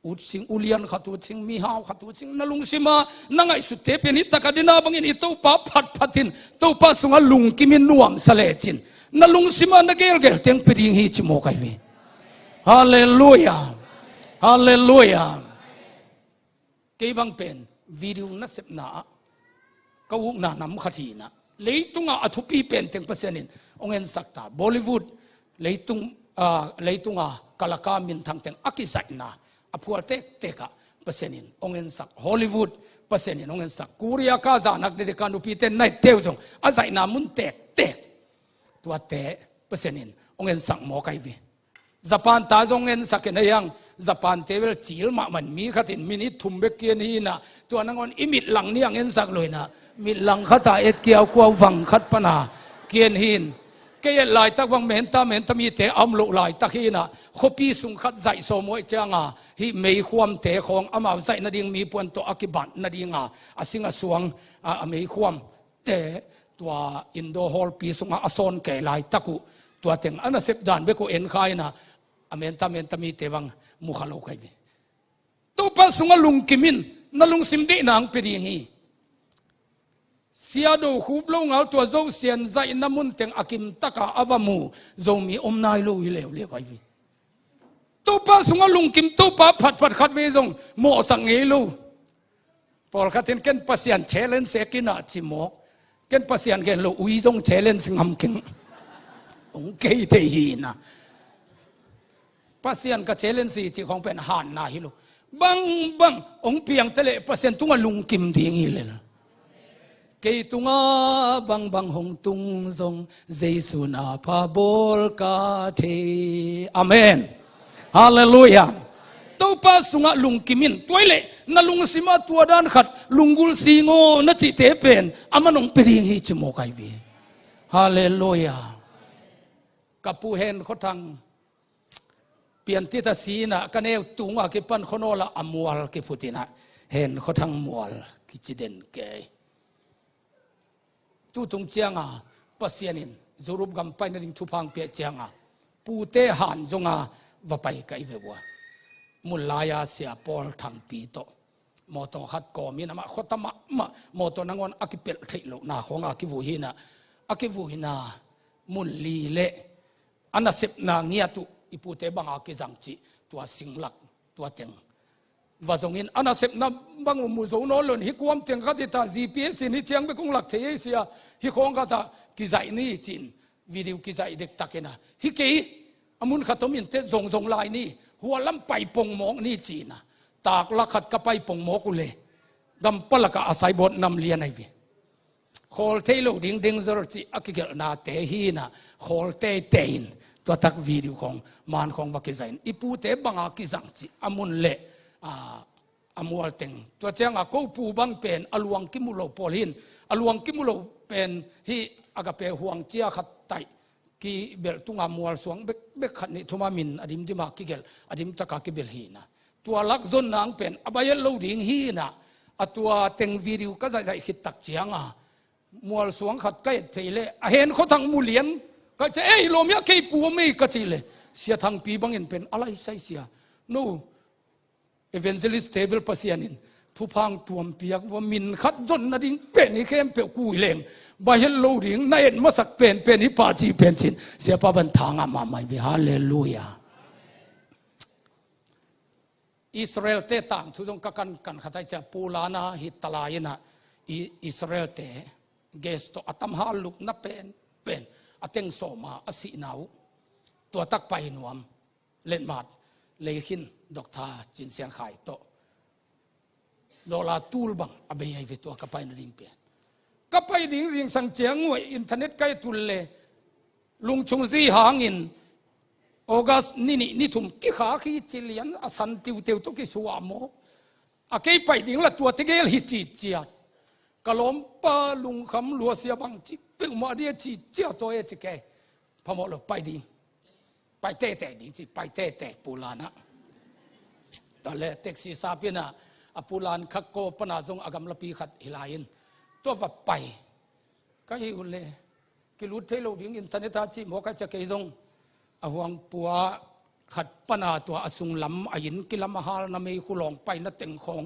อุดสิงอุเลียนขัดอุดสิงมีฮาวขัดอุดสิงนั่ลุงซิมานั่งไอสุดเตเป็นอิตากาดินาบังอินอิตัวป้าพัดทินตัวป้าสุงลุงกิมินนวมสเลจินนั่ลุงซิมานักเกลเต็งเปดีฮีชิโมไกวิฮาเลลูยาเกี่ยบังเป็นวิดีโอนัสนาก็วุกนานำขัดทีนะเลยตุงอัทุปีเป็นเต็งเปอร์เซ็นต์องเงินสักตาบอลลีวูดเลยตุงกาลกามินทางเต็งอักิสักนะอภัวเตกะเปอร์เซ็นต์องเงินสักฮอลลีวูดเปอร์เซ็นต์องเงินสักคูเรียกาซานักเด็กการอุปีเต็นในเทวจงอาศัยนามุนเตกตัวเตเปอร์เซ็นต์องเงินสักหมอไกวีญี่ปุ่นตาจงเงินสักในยังญี่ปุ่นเทวจิลมามันมีขัดินมินิทุ่มเบกเกียนีนะตัวนังอนอิมิดหลังนี่ยังเงินสักเลยนะมิดหลังขัดตาเอ็ดเกียวกวาวังขัดปนาเกียนหินเกี่ยลายตะวังเมนตามีเตอมลุลายตะขีนะขบีสุงขัดใจสมวยจังฮิไม่ความเตะของอามาใจนาดิงมีปวนตัวอักิบันนาดิงอาสิงสวงไม่ความเตะตัวอินโดฮอลปีสุงอาซอนเกลายตะกุตัวเต็งอันนั้นเสพดานเบกุเอ็นขายนะอเมนตามีเตวังมุขโลกไอวิตัวปัสสุงลุงกิมินนั่ลุงซิมดีนางเปรีฮีเสียดูคูบลงเอาตัวเจ้าเสียนใจน้ำมุนเต็งอากิมตะกาอวามูเจ้ามีอมนายลูฮิเลวไอวิตัวปัสสุงลุงกิมตัวปัผัดขัดเวจงโมสังเอลูพอขัดเห็นกันปัสยันเชลเลนเสกินาจิโมกันปัสยันกันลูอุยจงเชลเลนสิงหำกิงองเกยเตฮีนะปัสยันกับเชลเลนสีจีของเป็นหานนาฮิลูบังองเพียงทะเลปัสยันตุงลุงกิมดีงี้เลยเกยตุงบังหงตุงซงเจสุนาพาบอลกาเทอาเมนฮาเลลูยาตัวปัสสุงลุงกิมินตัวเล่นั่ลุงสิมาตัวด้านขัดลุงกุลสิงโนั่นจิเตเป็นอามันองเปรีฮิจโมกไอวีฮาเลลูยากับผู้เห็นเขาทางเปลี่ยนทิศสีนะกันเอวตุงอากิปันคนโนละอมัวลกิพุตินะเห็นเขาทางมัวลกิจิเดนเกยตู้ตรงเจียงปัสยานินจูรุบกำไปนั่งทุพังเปียเจียงปูเตหันจงว่าไปไกลเววมุลลายาเสียปอลทางปีโตมอตขัดกอมีนะมาขตมะมอตนังวันอากิเปิลเทโลนาของอากิวูหินะมุลลีเลอันนั้นเสพนางเงียตุอิปุเตบังอากิจังจิตัวสิงลักตัวเต็งว่าจงอินอันนั้นเสพนบังอุมุโซนอลนฮิความเต็งขัดตา GPS นี่เจียงไปกงหลักเทียเสียฮิของขัดกิจนี่จินวิดีโอกิจเด็กตักนะฮิเกยอามุนขัดตมินเตจงลายนี่หัวล้ำไปปงหมอกนี่จีนะตากลักขัดกับไปปงหมอกุเลดำปลักอาศัยบทนำเลียนไอวิโคลเทโลดิงซอร์จิอากิเกลนาเตฮีนะโคลเตนตัวตักวิดีโอของมันของวักกิจัยอิปูเตบังอากิจังจิอามุนเล มัวเต็งตัวเจ้ากูปูบังเป็นอลวงกิมุโลปอลินอลวงกิมุโลเป็นที่อากาเปห่วงเจียขัดไตกีเบลตุงมัวสวงเบกขัดนิทุมามินอดิมดิมากิเกลอดิมตะกากิเบลฮีนะตัวลักจนนางเป็นอบายโลดิงฮีนะตัวเต็งวิดีโอก็ใจคิดตักเจียงมัวสวงขัดใกล้เพลเลเห็นเขาทางมูเลียนก็จะลมยาเกยปูไม่กระจิเลเสียทางปีบังเงินเป็นอะไรใช่เสียนู่evangelist table pasianin thupang tuam piak wa min khat don na ding pen ni kem pe ku leng ba hel lo ding na en masak pen hi pa chi pen chin sia pa ban thanga ma mai bi hallelujah Israel te tang thu jong ka kan khatai cha pulana hi talayina Israel te gesto atam ha luk na pen ateng soma asi nau to tak pai nuam len mat lehin Dr. Jin Sian Khai to lola tul bang abei ai vetu kapai na ding pe kapai ding jing sang chiang ngoi internet kai tul le lung chung ji hangin August ni thum ki kha khi chilian asan tiu teu to ki suwa mo akei pai ding la tua tegel hi chi chia kalom pa lung kham lua sia bang chi pe ma dia chi chia to e chi ke phamo lo pai ding pai te ding chi pai te pulanaตอนแรกแท็กซี่ซาเปียนะปูลานคักโกปนาจงอากำลปีขัดฮิลายินตัววับไปก็ฮิอุเลกิลุดเทโลวิ่งอินเทอร์เน็ตอาชีพบอกจะเกยจงห่วงปัวขัดปนาตัวอสุงลำอายินกิลมหาลนามีขุลองไปนัดเต็งของ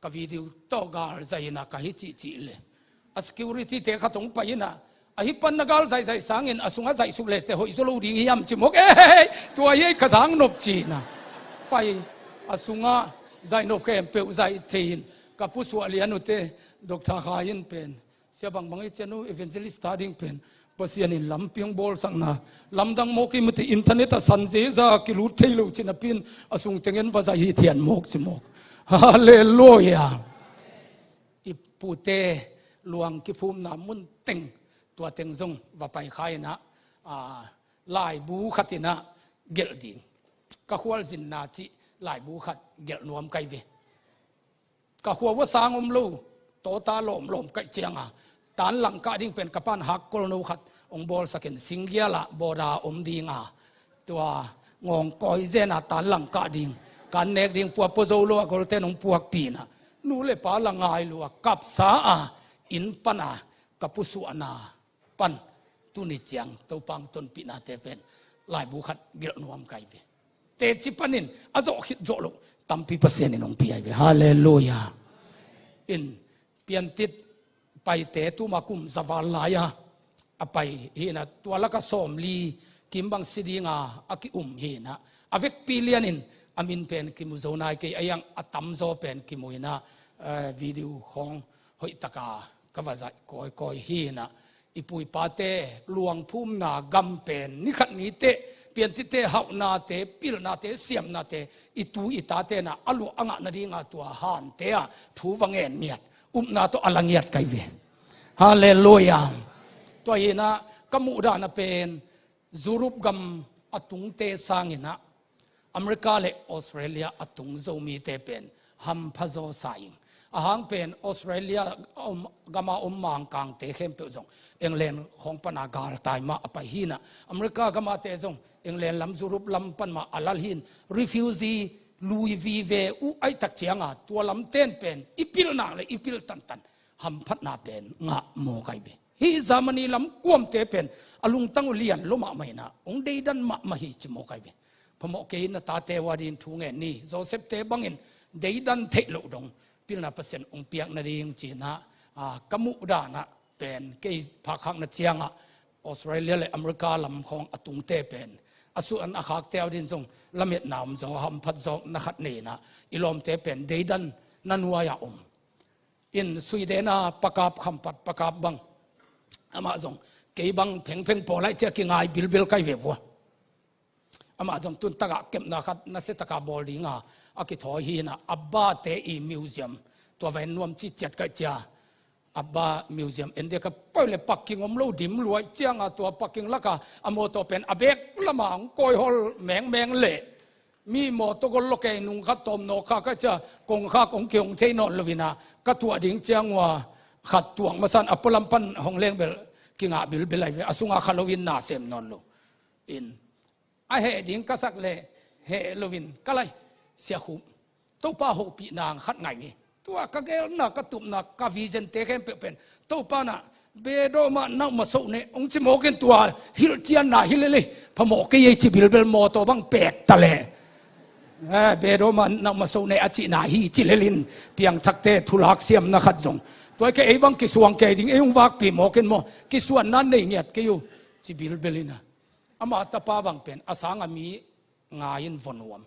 กวิดีโอโตกาลใจนะกะฮิจิเลอัสกิวริตี้เตะขัดตรงไปนะอหิปันนกาลใจสังเงินอสุงใจสุเลเตหอยโซโลดิ่งยามจิมกตัวยัยขจังนบจีนะไปอสุงะใจนกแกมเปิลใจเทียนกับผู้สวดเลียนุเตดรขายนเป็นเสียบางไอ้เจ้าหนูเอเวนเจลิสต์ดิ้งเป็นภาษาหนิลำเพียงบอลสังนะลำดังโมกิมุติอินเทอร์เน็ตสันเจซากิลุเทลูจินปินอสุงเตงินภาษาฮิเทียนโมกจิโมกฮาเลลูยาอิปูเตลวงกิภูมินามุนเต็งตัวเต็งจงว่าไปขายนะลายบูขัตินะเกลดิงก็ควรสินนาจิหลายบูขัดเกลนวมไกเวก็หัวว่าสางอมลูโตตาลมไกเจียงตานหลังกะดิ่งเป็นกระปั้นหักกลนูขัดองบอลสกินสิงเกียละบดาอมดิงตัวงงกอยเจนะตานหลังกะดิ่งการเนกดิ่งพวกปโจลัวกอลเตนองพวกปีนะนูเลปาละงายลัวกับสาอินปนากับปุสุอนาปันตุนิเจียงตัวปังตนปีนาเตเป็นหลายบูขัดเกลนวมไกเวเตจิปนินอาจจะคิดโจลุตัมปีเปอร์เซ็นต์นองปีไอเวฮาเลลูยาอินเปลี่ยนติดไปเตตุมากุมสวาลายาไปเห็นตัวละก็สมลีกิมบังสิดีงาอากิเห็นอเวกปีเลียนินอามินเป็นกิมุโซนายเกยยังอัตัมโซเป็นกิมุยนะวิดีโอของหอยตะกากว่าจะก้อยเห็นอีปุยปาเตลวงพุ่มนากำเป็นนิขัดนี้เตเปลี่ยนที่เตหานาเตปิลนาเตเสียมนาเตอิตูอิตาเตนะอลุอ่างนาดีงาตัวหานเตะถูวังเงินเนียดนาตัวอลังเงียดไกเวฮาเลลูยาตัวเองนะกมุดานะเป็นจูรุปกำอตุงเตสังเนะอเมริกาและออสเตรเลียอตุงโจมีเตเป็นฮัมพาโซไซงอาหารเป็นออสเตรเลียกามามังกังเตเข้มเปิลจงเอ็งเลนของปนากาลตายมาไปหินะอเมริกากามาเตจงเอ็งเลนลำจูรุปลำปันมาอัลลหินรีฟิวซีลุยวีเวอุไอตักเจียงตัวลำเต้นเป็นอีพิลนางเลยอีพิลตันฮัมพัดนาเป็นงะโมไกเวฮีจามันีลำกวมเตเป็นอลุงตั้งเลียนลมะไม่นะองเดดันมะฮิจโมไกเวพมโอเกนตาเตวาดินทุงเงินนี่โจเซฟเตบังเงินเดดันเทโลดงพิลนาเปอร์เซ็นต์องเปียกนาดีงจีนะกมุดานะเป็นเกยภาคังนาเจียงออสเตรเลียและอเมริกาลำของอตุงเตเป็นอสุอันอาคาเตวดินทรงละเมียดนามจงฮัมพัดจงนักขัดเนนะอิลอมเตเป็นเดดันนันวายาอินสวีเดนปากาบคำปัดปากาบบังอามาจงเกยบังเพ่งปอไลเจ้ากิงไอบิลไกเวฟัวอามาจงตุนตะกะเก็บนักขัดนักเสตกาบอลดิงอากิถอยฮีนะอับบาเตอีมิวเซียมตัวแวนนวมจีเจ็ดกัจจาอับบามิวเซียมเอ็นเดียกับไปเลยปักกิ่งอมลูดิมรวยเจียงตัวปักกิ่งละกะอโมตัวเป็นอเบกละมังกอยฮอลแมงเละ มีหมอตกลกเกนุงขัดตมโนข้าก็จะกงข้ากงเกียงเทนอนลวินาก็ตัวดิ่งเจียงว่าขัดตวงมาสันอปลัมปันห้องเลี้ยงเบลกิงอาบิลเบลไลอสุงอาคาลวินนาเซมนอนโลอินไอเฮดิ่งก็สักเลเฮลวินก็เลยเสียขุมตัวป้าหกปีนางขัดไงนี่ตัวก็เกลนักกระตุบนักกวิเจนเตเข้มเป็นตัวป้าน่ะเบโดมานักมาสู้เนี่ยองค์จิโมกินตัวฮิลเจียนน่ะฮิลเลยพะโมกยี่จิบิลเบลโมตัวบังแปกตะเลเบโดมานักมาสู้เนี่ยอจินาฮีจิเลลินเพียงทักเตทุลักเสียมนักขัดจงตัวแกไอ้บังกิสวงแกดิ่งไอ้องวักปีโมกินโมกิสวนนั้นเนี่ยเงียดกิอยู่จิบิลเบลินะอามาตาป้าบังเป็นอาสางมีงายินวนวม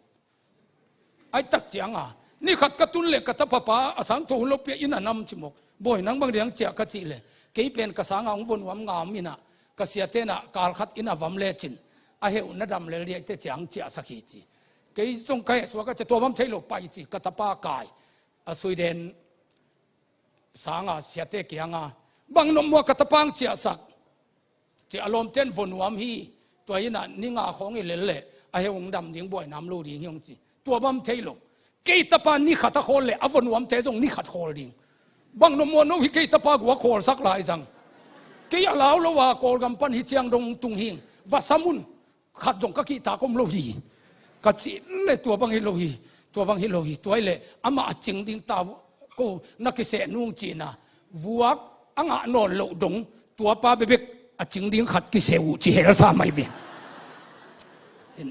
ไอ้ตักเจียงนี่ขัดกระตุ้นเล็กกระทับป้าอาสางถูลบเปียอินนำจิโมกบ่อยนังบางเรื่องเจียกระจิเลยเกี่ยเป็นกระสังองวนวมงามมินะกระเสียเตนะการขัดอินาวัมเลจินอาเหวนัดดำเลเลียเตเจียงเจียสักขีจีเกี่ยจงใครสวก็จะตัวมันใช้หลบไปจีกระทับป้ากายสวีเดนสังเสียเตเกียงบางนมว่ากระทับป้งเจียสักเจียลมเต้นวนวมฮีตัวอินะนิ่งของอิเลเล่อาเหวงดำดิ่งบ่อยน้ำลูดิ่งยงจีตัวมันใช้หลบเกี่ยตะปานี่ขัดตะโคนเลยอวนวมเตจงนี่ขัดโคนดิ่งบางนมวนวิกิตาปากหัวโคลสักหลายจังกี่ยาลาวละว่าโคลกำปั้นหิเชียงดงตุงหิงวัดสมุนขัดจงกะกีตากมโลหีกะจิเลยตัวบางฮิโลหีตัวบางฮิโลหีตัวเลยอามาจิงดิงตากูนักเสนุ่งจีน่ะวัวอ่างนอนโลดงตัวป้าเบ็กจิงดิงขัดกิเสวจีเฮลสาไม่เวียน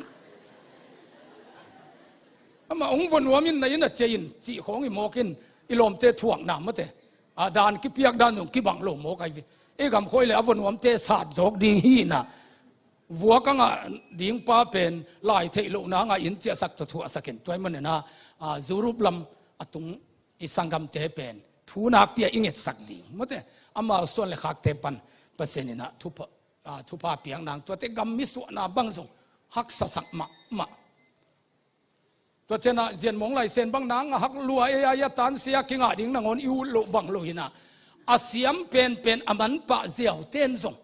อามาองค์วันวามินในนั้นเจยินจีของอิโมกินอิลมเตถ่วงน้ำมาเตดานกิเปียกดานของกิบังโลโมกไอวิเอกำคอยเลยอวนวมเตศาสตร์จกดีฮีน่ะวัวก็งะดิ่งป้าเป็นลายเทโลนางอินเจสักตัวสักเห็นตัวมันเนี่ยนะจูรุปลำตุงอิสังกัมเตเป็นทูนักเปียอิงเอสักดิ่งมาเตอามาส่วนเลขาเตปันเปอร์เซ็นต์นะทุพาเปียงนางตัวเตกัมมิสวนาบังสงฮักสักมาตัวเจนะเจียนมงไหลเซนบางนางหักลัวเอียตันเสียกิงาดิ่งนางอนอิวโลบังโลหินะอาเซียมเป็นอมันปะเจียวเต้นส่ง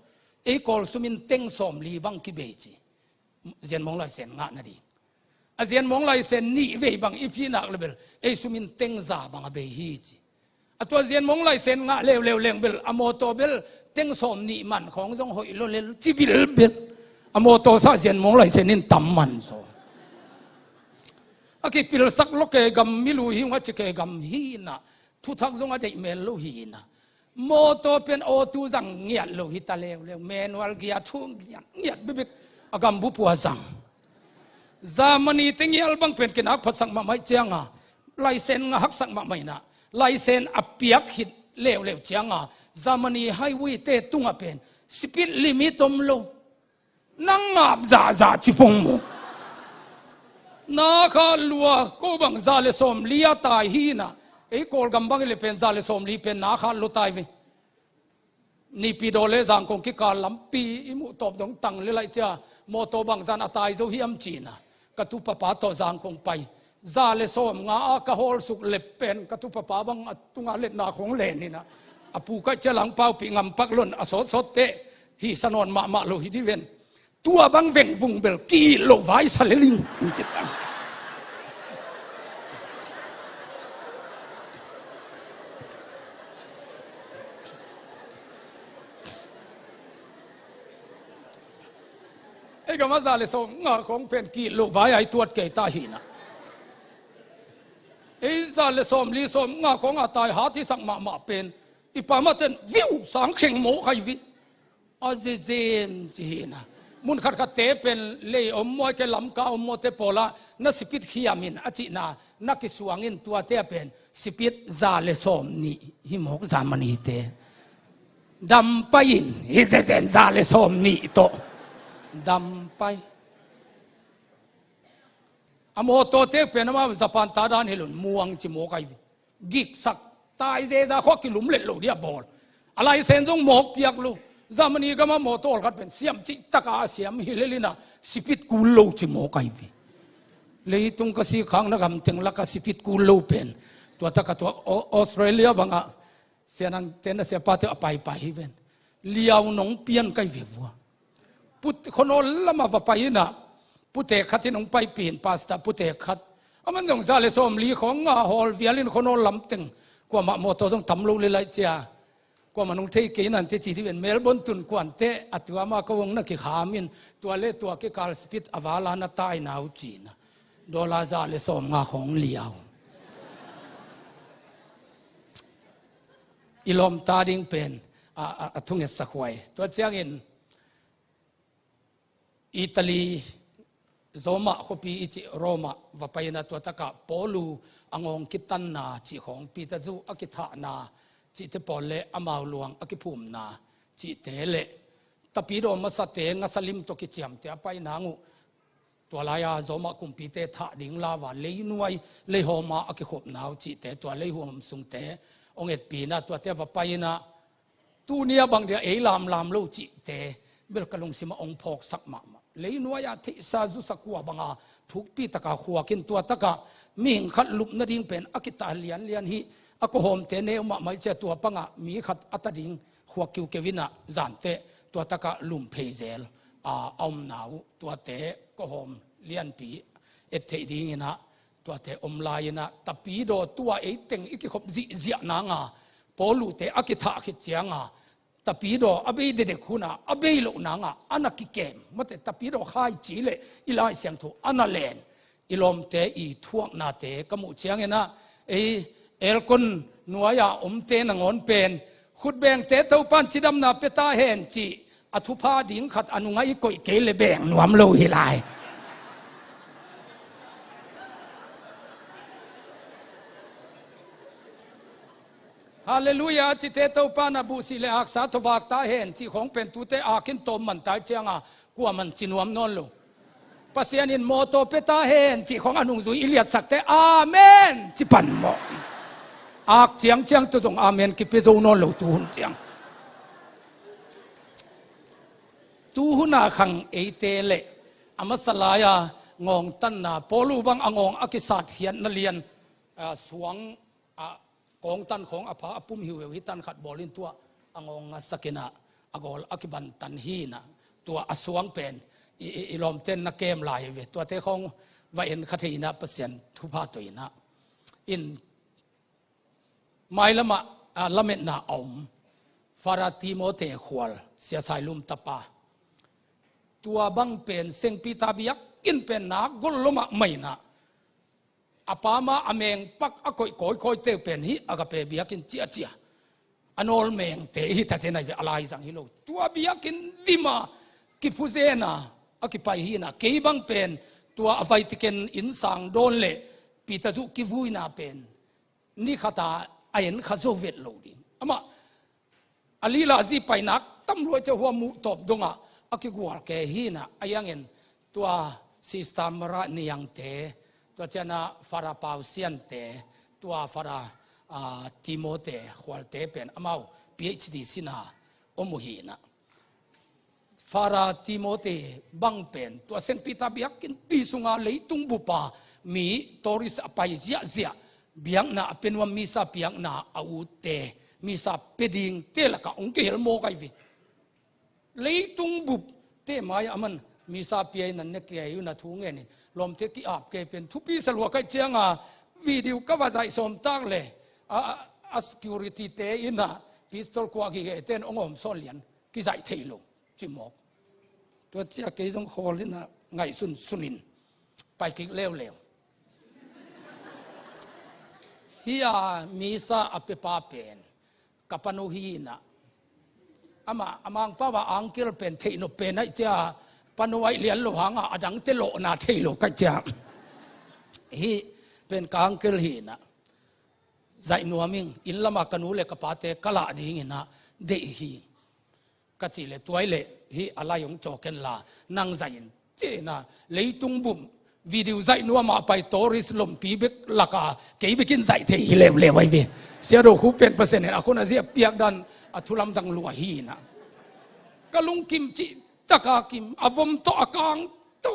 ไอ้กอลสุมินเต็งสมลีบังกิเบจีเจียนมงไหลเซนงานาดีอาเจียนมงไหลเซนนี่เวบังอีพีนักเลเบลไอ้สุมินเต็งซาบังเบฮีจีตัวเจียนมงไหลเซนงาเลวเบลอโมโตเบลเต็งสมนี่มันของจงหอยโลเลลจิบิลเบลอโมโตซาเจียนมงไหลเซนินตัมมันโซอากิปิลสักโลกเกกัมมิลูหิงว่าจะเกกัมฮีนะทุทักจงอาเดเมลูฮีนะโมโตเป็นโอตูจังเงียดโลหิตาเลวเมนวัลเกียทุ่งเงียดบิบอากัมบุปัวจังจามันนี่ติงเยลบังเป็นกินหักพัดสังมาไม่เจียงไลเซนหักสังมาไม่นะไลเซนอเปียกหิดเลวเจียงจามันนี่ให้วิเตตุงอเป็นสปิดลิมิตมโลนังอาบจ่าจิปงโมนาคาลัวก็บังซาเลสอมลียตายฮีนะไอ้โกลกัมบังเลเป็นซาเลสอมลีเป็นนาคาลุตายวินี่ปีโดเลจังคงกิการลำปีอิมุตบดงตังเลไลเจ้าโมโตบังซานตายโจฮิอัมจีนะกตุปปาโตจังคงไปซาเลสอมงาอากาโฮลสุกเลเป็นกตุปปาบังตุงาเลนาของเลนี่นะอปูก็จะหลังเป้าปีงำปักล้นอสดเตฮีสนอนมาโลหิดิเวนตัวบังเวงวุงเบลกีโลไวสเลลิงจิตตังไอ้กมาซาเลสงาของเป็นกีโลไวไอตัวเกตาหินะไอ้ซาเลสมลีสมงาของอาตายหาที่สังมาเป็นอีปามาเต้นวิวสังเข่งโมใครวิอาเจนจีนะมุนขัดเตเป็นเลยอมมวยแกลำกาอมมวยเตปอละนัสปิดขี้ยามินอจินานักสวงินตัวเตเป็นสปิดซาเลสอมนี่หิมกจามันนี่เตดำไปอินฮิเซเซนซาเลสอมนี่โตดำไปอโมโตเตเป็นมาสปันตาดานเฮลุนม่วงจิโมกไอกิกสักตายเจซาข้อกิลุมเล็ดโลเดียบอลอะไรเซนจงหมกเปียกลูจามันนี่ก็มาโมโตลกัดเป็นเสียมจิตกาเสียมฮิเลลินะสิปิดกูโลจิโมกไอวิเลยตรงกษีขังนักำตึงลักสิปิดกูโลเป็นตัวตะกตัวออสเตรเลียบังอ่ะเสียนังเทนเสียปาเตอไปฮิเวนเลียวหนองเปียนไกวิวัวพุทธคนละมาว่าไปนะพุ ปุเตคัดที่น้องไปปีนปาสตาปุเตคัดมันต้องซาเลสอมลีของฮอลเวียลินคนโอลำตึงกว่ามาโมโตต้องทำลูกเลยเจ้ากว่ามันต้องเทกินนั่นเทจีที่เป็นเมลเบิร์นตุนกวนเตอัตวามากวงนักขิขามินตัวเล่ตัวกิคาลสปิดอวาลานาตายนาวจีนโดลาซาเลสอมงาของเลียวอิลอมตาดิ้งเป็นทุ่งเอสควายตัวเจ้าเงินอิตาลีโซมาขบีอิจิโรมาว่าไปนะตัวตะกะปอลูอังองกิตันนาจิของปีตาจูอกิทานาจิเตปอเลอมาวลวงอกิภูมินาจิเตเลตะปีโดมาสเตงสลิมตกิจิมเตไปนางุตัวลายาโซมาคุมปีเตทะดิ่งลาวาเลยนวยเลยหอมาอกิขบนาวจิเตตัวเลยหัวมสุงเตองเอ็ดปีนะตัวเตว่าไปนะตูเนียบางเดียลามลูจิเตเบลกลงสิมาองพอกสักมาเลยนัวยาทิซาจุสักวัวบังอาทุกปีตะกาขัวกินตัวตะกามีงขัดลุบนดิ่งเป็นอกิตาเลียนฮิอโกโฮมเตเนอมาไม่เจตัวปังอามีขัดอัตดิ่งขัวคิวเกวินะจานเตตัวตะกาลุมเพเซลอมหนาวตัวเตก็โฮมเลียนปีเอตเทดิ่งนะตัวเตอมลายนะตะปีโดตัวเอเต็งอีกขบจิเจียนางาปอลูเตอกิทาคิดเจียงาตะปีโดอเบยเด็กคุณาอเบยโลนางาอันนักเกมมาแต่ตะปีโดขายจีเลอีลายเสียงถูอันนั่นแหละอีลมเตอีทั่วนาเตกมุเชียงเนะเอลคนนัวยาเตนงอนเป็นขุดแบงเตเต้าปันจิดำนาเปตาเห็นจีอธุพาดิ่งขัดอนุงายก่อยเกลแบงนวมโลหิลายฮาเลลูยาจิเตโตปานาบุสิเลอักษาทวากตาเห็นจีของเป็นตุเตอาคินโตมันตายเจียงกว่ามันจินวมนอนโลปัสยานินโมโตเปตาเห็นจีของอนุสุอิเลียสักเตอาเมนจิปันโมอักเจียงตัวตรงอาเมนกิเปโซนอนโลตูหุนเจียงตูหุนาขังเอเตเลอมัสลายางองตันนาปอลูบังองอกิสัตเฮียนนเลียนสวงกองตันของอภาปุ่มหิวหิตันขัดบอลินตัวองงสกินะอกอลอกิบันตันฮีนะตัวอสวงเป็นอีลอมเต้นนักเกมลายเวตัวเตของว่าเอ็นคดีนะเปอร์เซ็นต์ทุพาตัวนะอินไม่ละมาละเมนาอมฟาราติโมเตขวลเสียสายลุมตะปาตัวบังเป็นเซงปีตาบิยักกินเป็นนักกุลลมะไม่นะอาปามาอเมงปักอคอยเตเป็นฮิอากาเปบิยากินเจียอันอลเมงเตฮิทัศนัยเวอะไรสังฮิโลตัวบิยากินดิมากิพุเซนะอากิไปฮินะเกยบังเป็นตัวอวัยติเกนอินสังโดนเลปีตาจุกิวุยนาเป็นนี่ขตาไอ้เห็นขโซเวตโลดิอามาอลีลาซีไปนักตำรวจจะหัวมุตบดงอากิกัวเกฮินะอายังเห็นตัวซิสตามระเนียงเตตัวเจนะฟาราปาวเซียนเตตัวฟาราติโมเตขวลเตเป็นอมาว PhD สินะอมุฮีนะฟาราติโมเตบังเป็นตัวเซนปิตาเบียกินปีสุงาเลยตุงบุปามีตอริสไปเจียเบียงนาเป็นว่ามีซาเบียงนาอาเตมีซาเปดิงเตละกะองเกลโมไกวิเลยตุงบุปเตมายามันมีซาเปียนันเนกอยู่นาทุ่งเงินลมเทกิอาบเกเป็นทุปีสลัวก็เจียงวิดีโอก็ว่าใจสมตั้งเลยsecurity เตอินะพิสตอลกว่ากี่เต้นองค์สอนเลียนกิใจเทลงจิมอกตัวเจ้าเกยต้องคอลินะไงสุนินไปกิกเร็วฮิยามีซาอเปปาเป็นกับปนุฮีนะอามังป้าว่าอังเกลเป็นเทโนเป็นไอเจ้าปนวัยเลียนโลหังอดังเตโลนาเทโลกัจจามฮีเป็นกางเกลฮีนะใจนัวมิงอินละมากันูเลกปาเตกละดิ่งนะเดฮีกัจจิเลตัวเลฮีอะไรยงโจเกนลานังใจเจนะเลยตุงบุมวิดีโอใจนัวมาไปตอริสลมปีเบกลักาเกยเบกินใจเทฮีเลวไว้เวเสียโดคูเป็นเปอร์เซ็นต์เนี่ยคนอาเซียเปียกดันทุลัมดังลัวฮีนะกะลุงกิมจิตะกากิมอวมโตอากางโต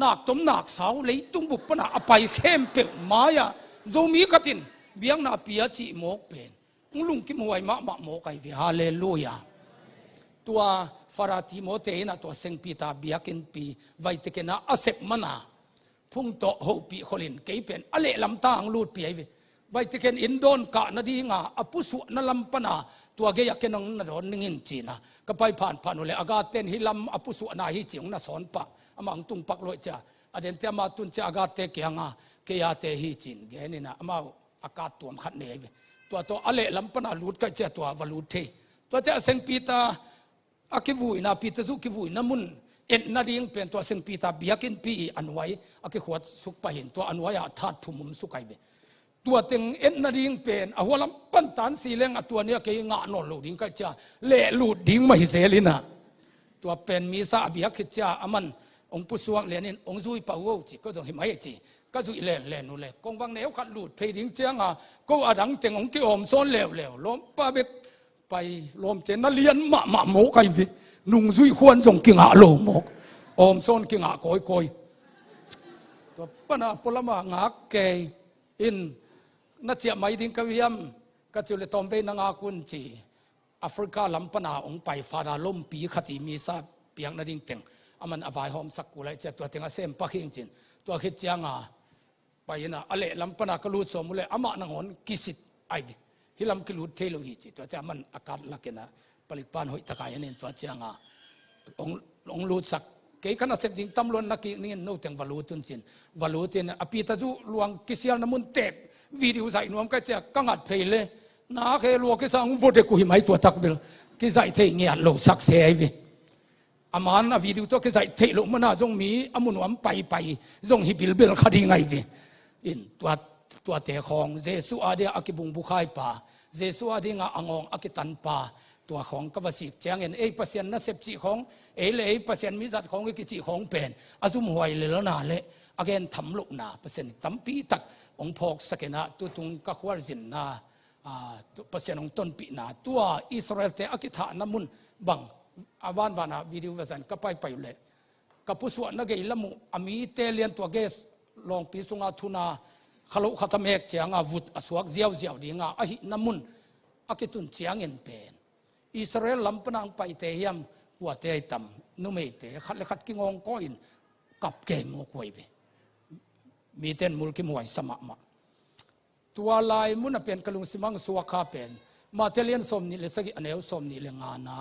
นักตมนักสาวเลยตุงบุปนะอไปเข้มเปิลมายาโจมีกตินเบียงนาเปียจิโมกเป็นลุงกิมหวยมะโมกไอวิฮาเลลูยา ตัวฟาราติโมเตนะตัวเซงปีตาเบียกินปีไวตเกนะอเซปมนาพุ่งโตโฮปีโคลินเกยเป็นอเลลำตางลูดปีไวตเกนอินโดนกะนาดีงาอปุสุนลำปนาตัวเกยกนงนรอนนิงจีนะก็ไปผ่านอุเลอากาเตนฮิลำอปุสุนาฮิจิงนะสอนปะอมังตุงปักโลจ้าอเดนเตมาตุนจะอากาเตเกียงาเกียเตฮิจินเกนี่นะอมาอากาศตัวมขัดเนยตัวอเลลำปนาลูดก็จะตัววลูดเทตัวจะเซงปีตาอากิวุยนาปีตาซุกิวุยนามุนเอ็นนาดิงเป็นตัวเซงปีตาเบียกินปีอันไว้อากิขวดสุกไปเห็นตัวอันไว้ธาตุทุมุมสุกไอเวตัวเต็งเอ็นนาดิงเป็นหัวลำปั้นตานสีเลงตัวเนี้ยเกยงานอนลูดิงก็จะเละลูดดิงมาฮิเซลินะตัวเป็นมีซาเบียกิจาอามันองค์ผู้สวงเรียนองค์ซุยป่าวจีก็ต้องหิมายจีก็ซุยเล่นนู่นเลยกงวังแนวขัดลูดเพดิงเจียงก็อดังเต็งองค์กิอมซ้อนเหลวล้มป้าเบกไปรวมเจนนัเรียนมาโมกไอวินุ่งซุยควรส่งกิงโลมกอมซ้อนกิงโกยตัวปนาปลมางักเกยอินนัดเจียไม่ดิ้งกวิยมก็จุเลตอมเวนงากุนจีแอฟริกาลำปนาองไปฟาดาลมปีขติมีซาเปียงนัดดิ้งเต็งอามันอวายหอมสักกุเลยเจตัวเต็งเซมปักหิงจินตัวคิดเจียงไปนะอเลลำปนากลูดสมุเลยอามานังหอนกิสิตไอวิฮิลำกิลูดเทโลหิจิตัวจะมันอากาศลักนะผลิตปานหอยตะกายนี่ตัวเจียงองลูดสักเกี่ยกันเสพดิ้งตำลวนนักนี่โน้ตเต็งวาลูตุนจินวาลูตินอภิตาจูลวงกิเซียนน้ำมันเตะวิดีโอใส่นวมก็จะกังอัดเพลเลยนาเคลวงกิสังวุฒิกุหิมัยตัวตักเบลกิใส่เทเงียโลสักเสียวิอามันวิดีโอตัวกิใส่เทโลมันน่าจงมีอามุนวมไปจงฮิบิลเบลคดีไงวิอินตัวเตะของเจสุอาเดียอากิบุงบุคายป่าเจสุอาเดียงอ่างอากิตันป่าตัวของกบสิบแจ้งเห็น%นะเสพจีของ%มีจัดของกิจิของเป็นอาจุมหวยเลยแล้วนาเลยอาเกนทำลุกนา%ตั้มปีตักองพกสกนะตัวตุงกัควาจินนา%องต้นปีนาตัวอิสราเอลเตอากิธานามุนบังอาบ้านนาวิดีโอเวอร์ชันก็ไปเลยกับผู้ส่วนนักเกยละมุอามีเตเลียนตัวเกสลองปีสุงาทุนาขลุขตเมกเจียงอาวุธอสวกเจียวดีงาอหินามุนอากิตุนเจียงเงินเป็นอิสราเอลลำปนังไปเทียมหัวเตยต่ำนุ่มเตะขัดเลยขัดกิงองก้อยกับเกมมวยไปมีเต้นมุลกิมวยสมัครมาตัวลายมุนเป็นกลุงสิมังสวกขาเป็นมาเทเลียนสมนิเลสกิอเนวสมนิเลงานา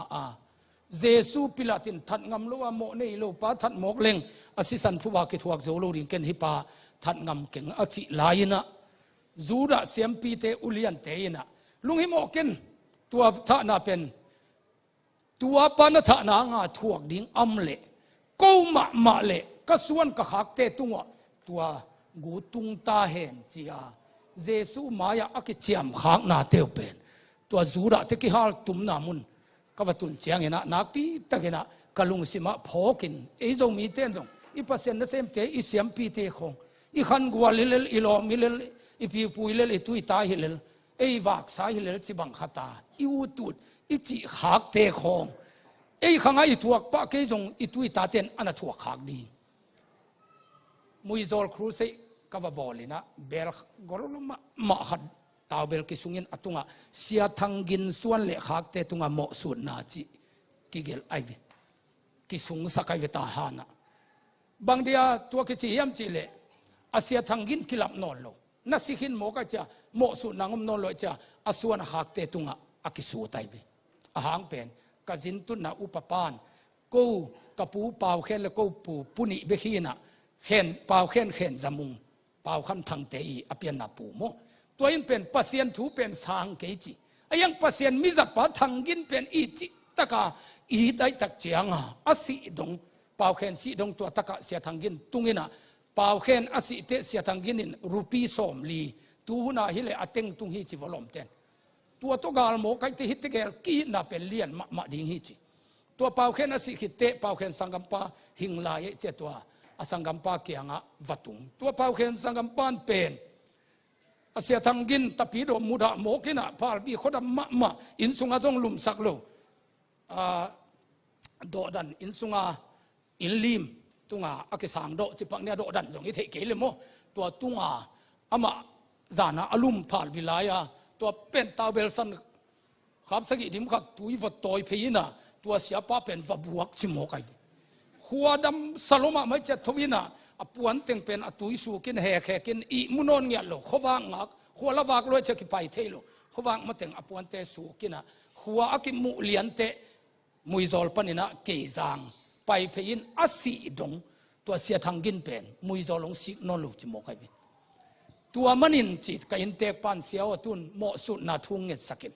เจสูปิลาตินทัดงำลัวโมเนโลปาทัดหมกเลงอสิสันผู้ว่ากิทวกโจโลดิงเกนฮิปาทัดงำเก่งอจิลายนะจูดาเซียมปีเตอุลิยันเตยนะลุงฮิโมเกนตัวท่านาเป็นตัวปานทนางาทวกดิ้งอำเละกูมาเละก็ส่วนกะหักเตตุงตัวกูตุงตาเห็นจีอาเจสูมายาอักเจียมขางนาเตียวเป็นตัวจูดาเทกิฮาลตุมนามุนก็ว่าตุนเจียงเห็นนักปีตะเห็นกะลุงสิมาพอกินจงมีเต้นจง%นะเซมเตอีเสียมปีเตคงอีขันกัวเลลอีลอมิเลลอีปีปุยเลลอีตุยตาฮิเลลวักสายฮิเลลจิบังขตาอีอุตุดอีจิหักเตคงขังไอถวกปะเกยจงอีตุยตาเต้นอันถวกหักดีมุยโจลครูเซกว่าบอลินะเบลกอลมาหัดตาวเบลกิสุงินอตุงะเสียทังกินส่วนเละหักเตตุงะเหมาะสุดนาจิกิเกลไอวิกิสุงสักไอเวตาฮานะบางเดียตัวกิจิยมจิเลอาเสียทังกินกิลับนอนโลนัสิหินโมก็จะเหมาะสุดนางมนอนโลจะอาส่วนหักเตตุงะอากิสูไตวิอาหางเป็นกจินตุนาอุปปานกูกปูเปล่าเข็นและกูปูปุนิเบขีนะเข็นเปล่าเข็นจมุงเปล่าขันทังเตอีอเปียนนาปูโมตัวอินเป็นปัสยนถูเป็นสางเกจิยังปัสยนมิจัดปะทังกินเป็นอีจิตะกาอีได้ตักเจียงอาศิดงเปล่าเข็นสีดงตัวตะกะเสียทังกินตุงินะเปล่าเข็นอาศิเตเสียทังกินินรูปีสมลีตูน่าฮิเลอเต็งตุงฮิจิวลอมเตนตัวตัวกาลโมกัยที่ฮิตเกลกีน่าเป็นเลียนมาดิ่งฮิจิตัวเป่าเข็นสิขิเตเป่าเข็นสังกัมปาหิงลายเจตัวสังกัมปาเกียงวัตุงตัวเป่าเข็นสังกัมปานเป็นเสียทังกินตะปีโดมุดาโมกินะพาบีขดมะอินสุงาจงลุมสักโลโดดันอินสุงาอินลิมตุงาอักษางโดจิปังเนี่ยโดดันจงอิเทเกลิโมตัวตุงาอามาจานะอลุมพาบิลายาตัวเป็นตาเบลสันขับสกิดิมขัดตุยวัดตอยพีนะ ตัวเสียป้าเป็นวบวกจิโมกไอหัวดำสลมาไม่จะทวินะอปวนเต็งเป็นอตุยสูกินแห่แขกินอีมุนนเงียโลเขาวางงักหัวละวากลอยจะกิไปเทโลเขาวางมาเต็งอปวนเตสูกินะหัวอากิมุเลียนเตมุยซอลปนินะเกจางไปเพยินอสีดงตัวเสียทางกินเป็นมุยซอลงสิกนอนลูกจิโมกไอตัวมันอินจิตกับอินเตกปันเสียวตุนเหมาะสุดนาทุ่งเงสักิน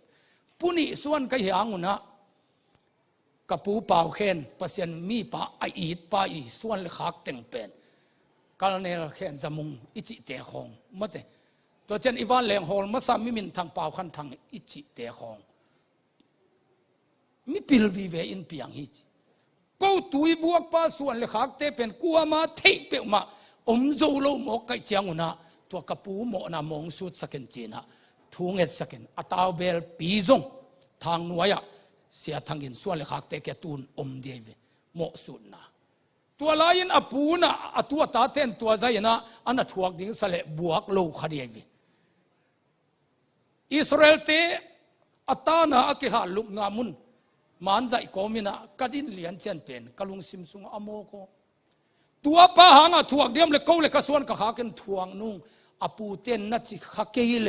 ปุนิส่วนก็ยังอุนะกับปูเป่าเข็นเปอร์เซ็นต์มีปะไออีดปะอีส่วนเลขาเต็งเป็นการเนรเข็นจมุงอิจิเตะของมัดเตตัวเจนอีวานแหลงฮอลมาสามิมินทางเป่าขันทางอิจิเตะของมีปิลวีเวอินเปียงฮิจิกูตุยบวกปะส่วนเลขาเตเป็นกัวมาเทเปมาอมโจโลหมอกไกจังอุนะตัวกับปูหมอนามงสุดสักนจีนะทุ่งเงสักินอัตาวเบลปีจงทางนัวยเสียทางอินส่วนเลขาเตแกตูนอมเดียบเหมาะสุดนะตัวลายินอปูนะตัวตาเต้นตัวใจนะอันนั้นทวกดิ้งสละบวกโลคดีบอิสราเอลเตอัตานะอักิฮาลุกนามุนมันใจกอมินะกัดินเลียนเจนเป็นกลุงซิมซุงอโมโกตัวป้าหางทวกเดียมเลกูเลกส่วนกับขากันทวงนุ่งอปูเต้นนัดจิขเกยเล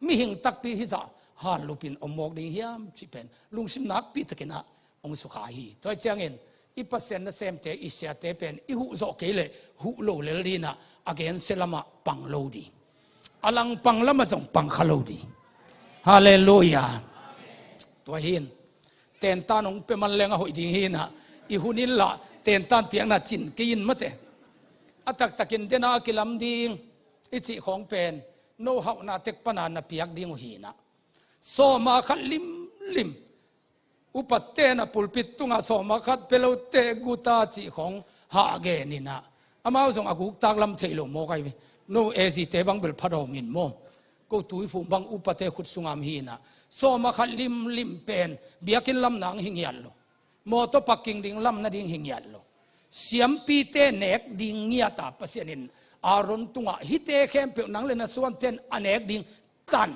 มีหิงตักปีฮิจาฮาลูปินอมอกดิ้งเฮียมจิเป็นลุงซิมนักปีตะกินะองสุขาฮีตัวเจียงเงินอีเปอร์เซ็นต์นั่นเซมเตอิเสียเตเป็นอีหุโจเกเลหุโลเลลีนะอเกนเซลมาปังโลดีอลังปังละมาจงปังขโลดีฮาเลลูยาตัวหินเต็นตานงเป็นมันเลงหอยดิ้งหินะอีหุนินละเต็นตานเพียงน่ะจินกินมาเตอตักตะกินเดนากิลำดิ้งอิจิของเป็นโนหาวนาเตกปนานาเปียกดิ้งหินะโซมาขัดลิมอุปเตนะปุลปิตุงอาสมาคัดเปโลเตกุตาจิของฮาเกนินะอามาส่งอากุกตากลำเทโลโมไกโนเอซิเตบังเบลพะโดมินโมก็ตุยผู้บังอุปเตขุดสุงามฮีนะโซมาคัดลิมเป็นเบียกินลำนางหิงยัลโลโมโตปักกิ่งดิ่งลำนาดิ่งหิงยัลโลเสียมปีเตเนกดิ่งเงียตาเปเสนินอารอนตุงะฮิเตเข้มเปียนังเลนะส่วนเตนอเนกดิ่งตัน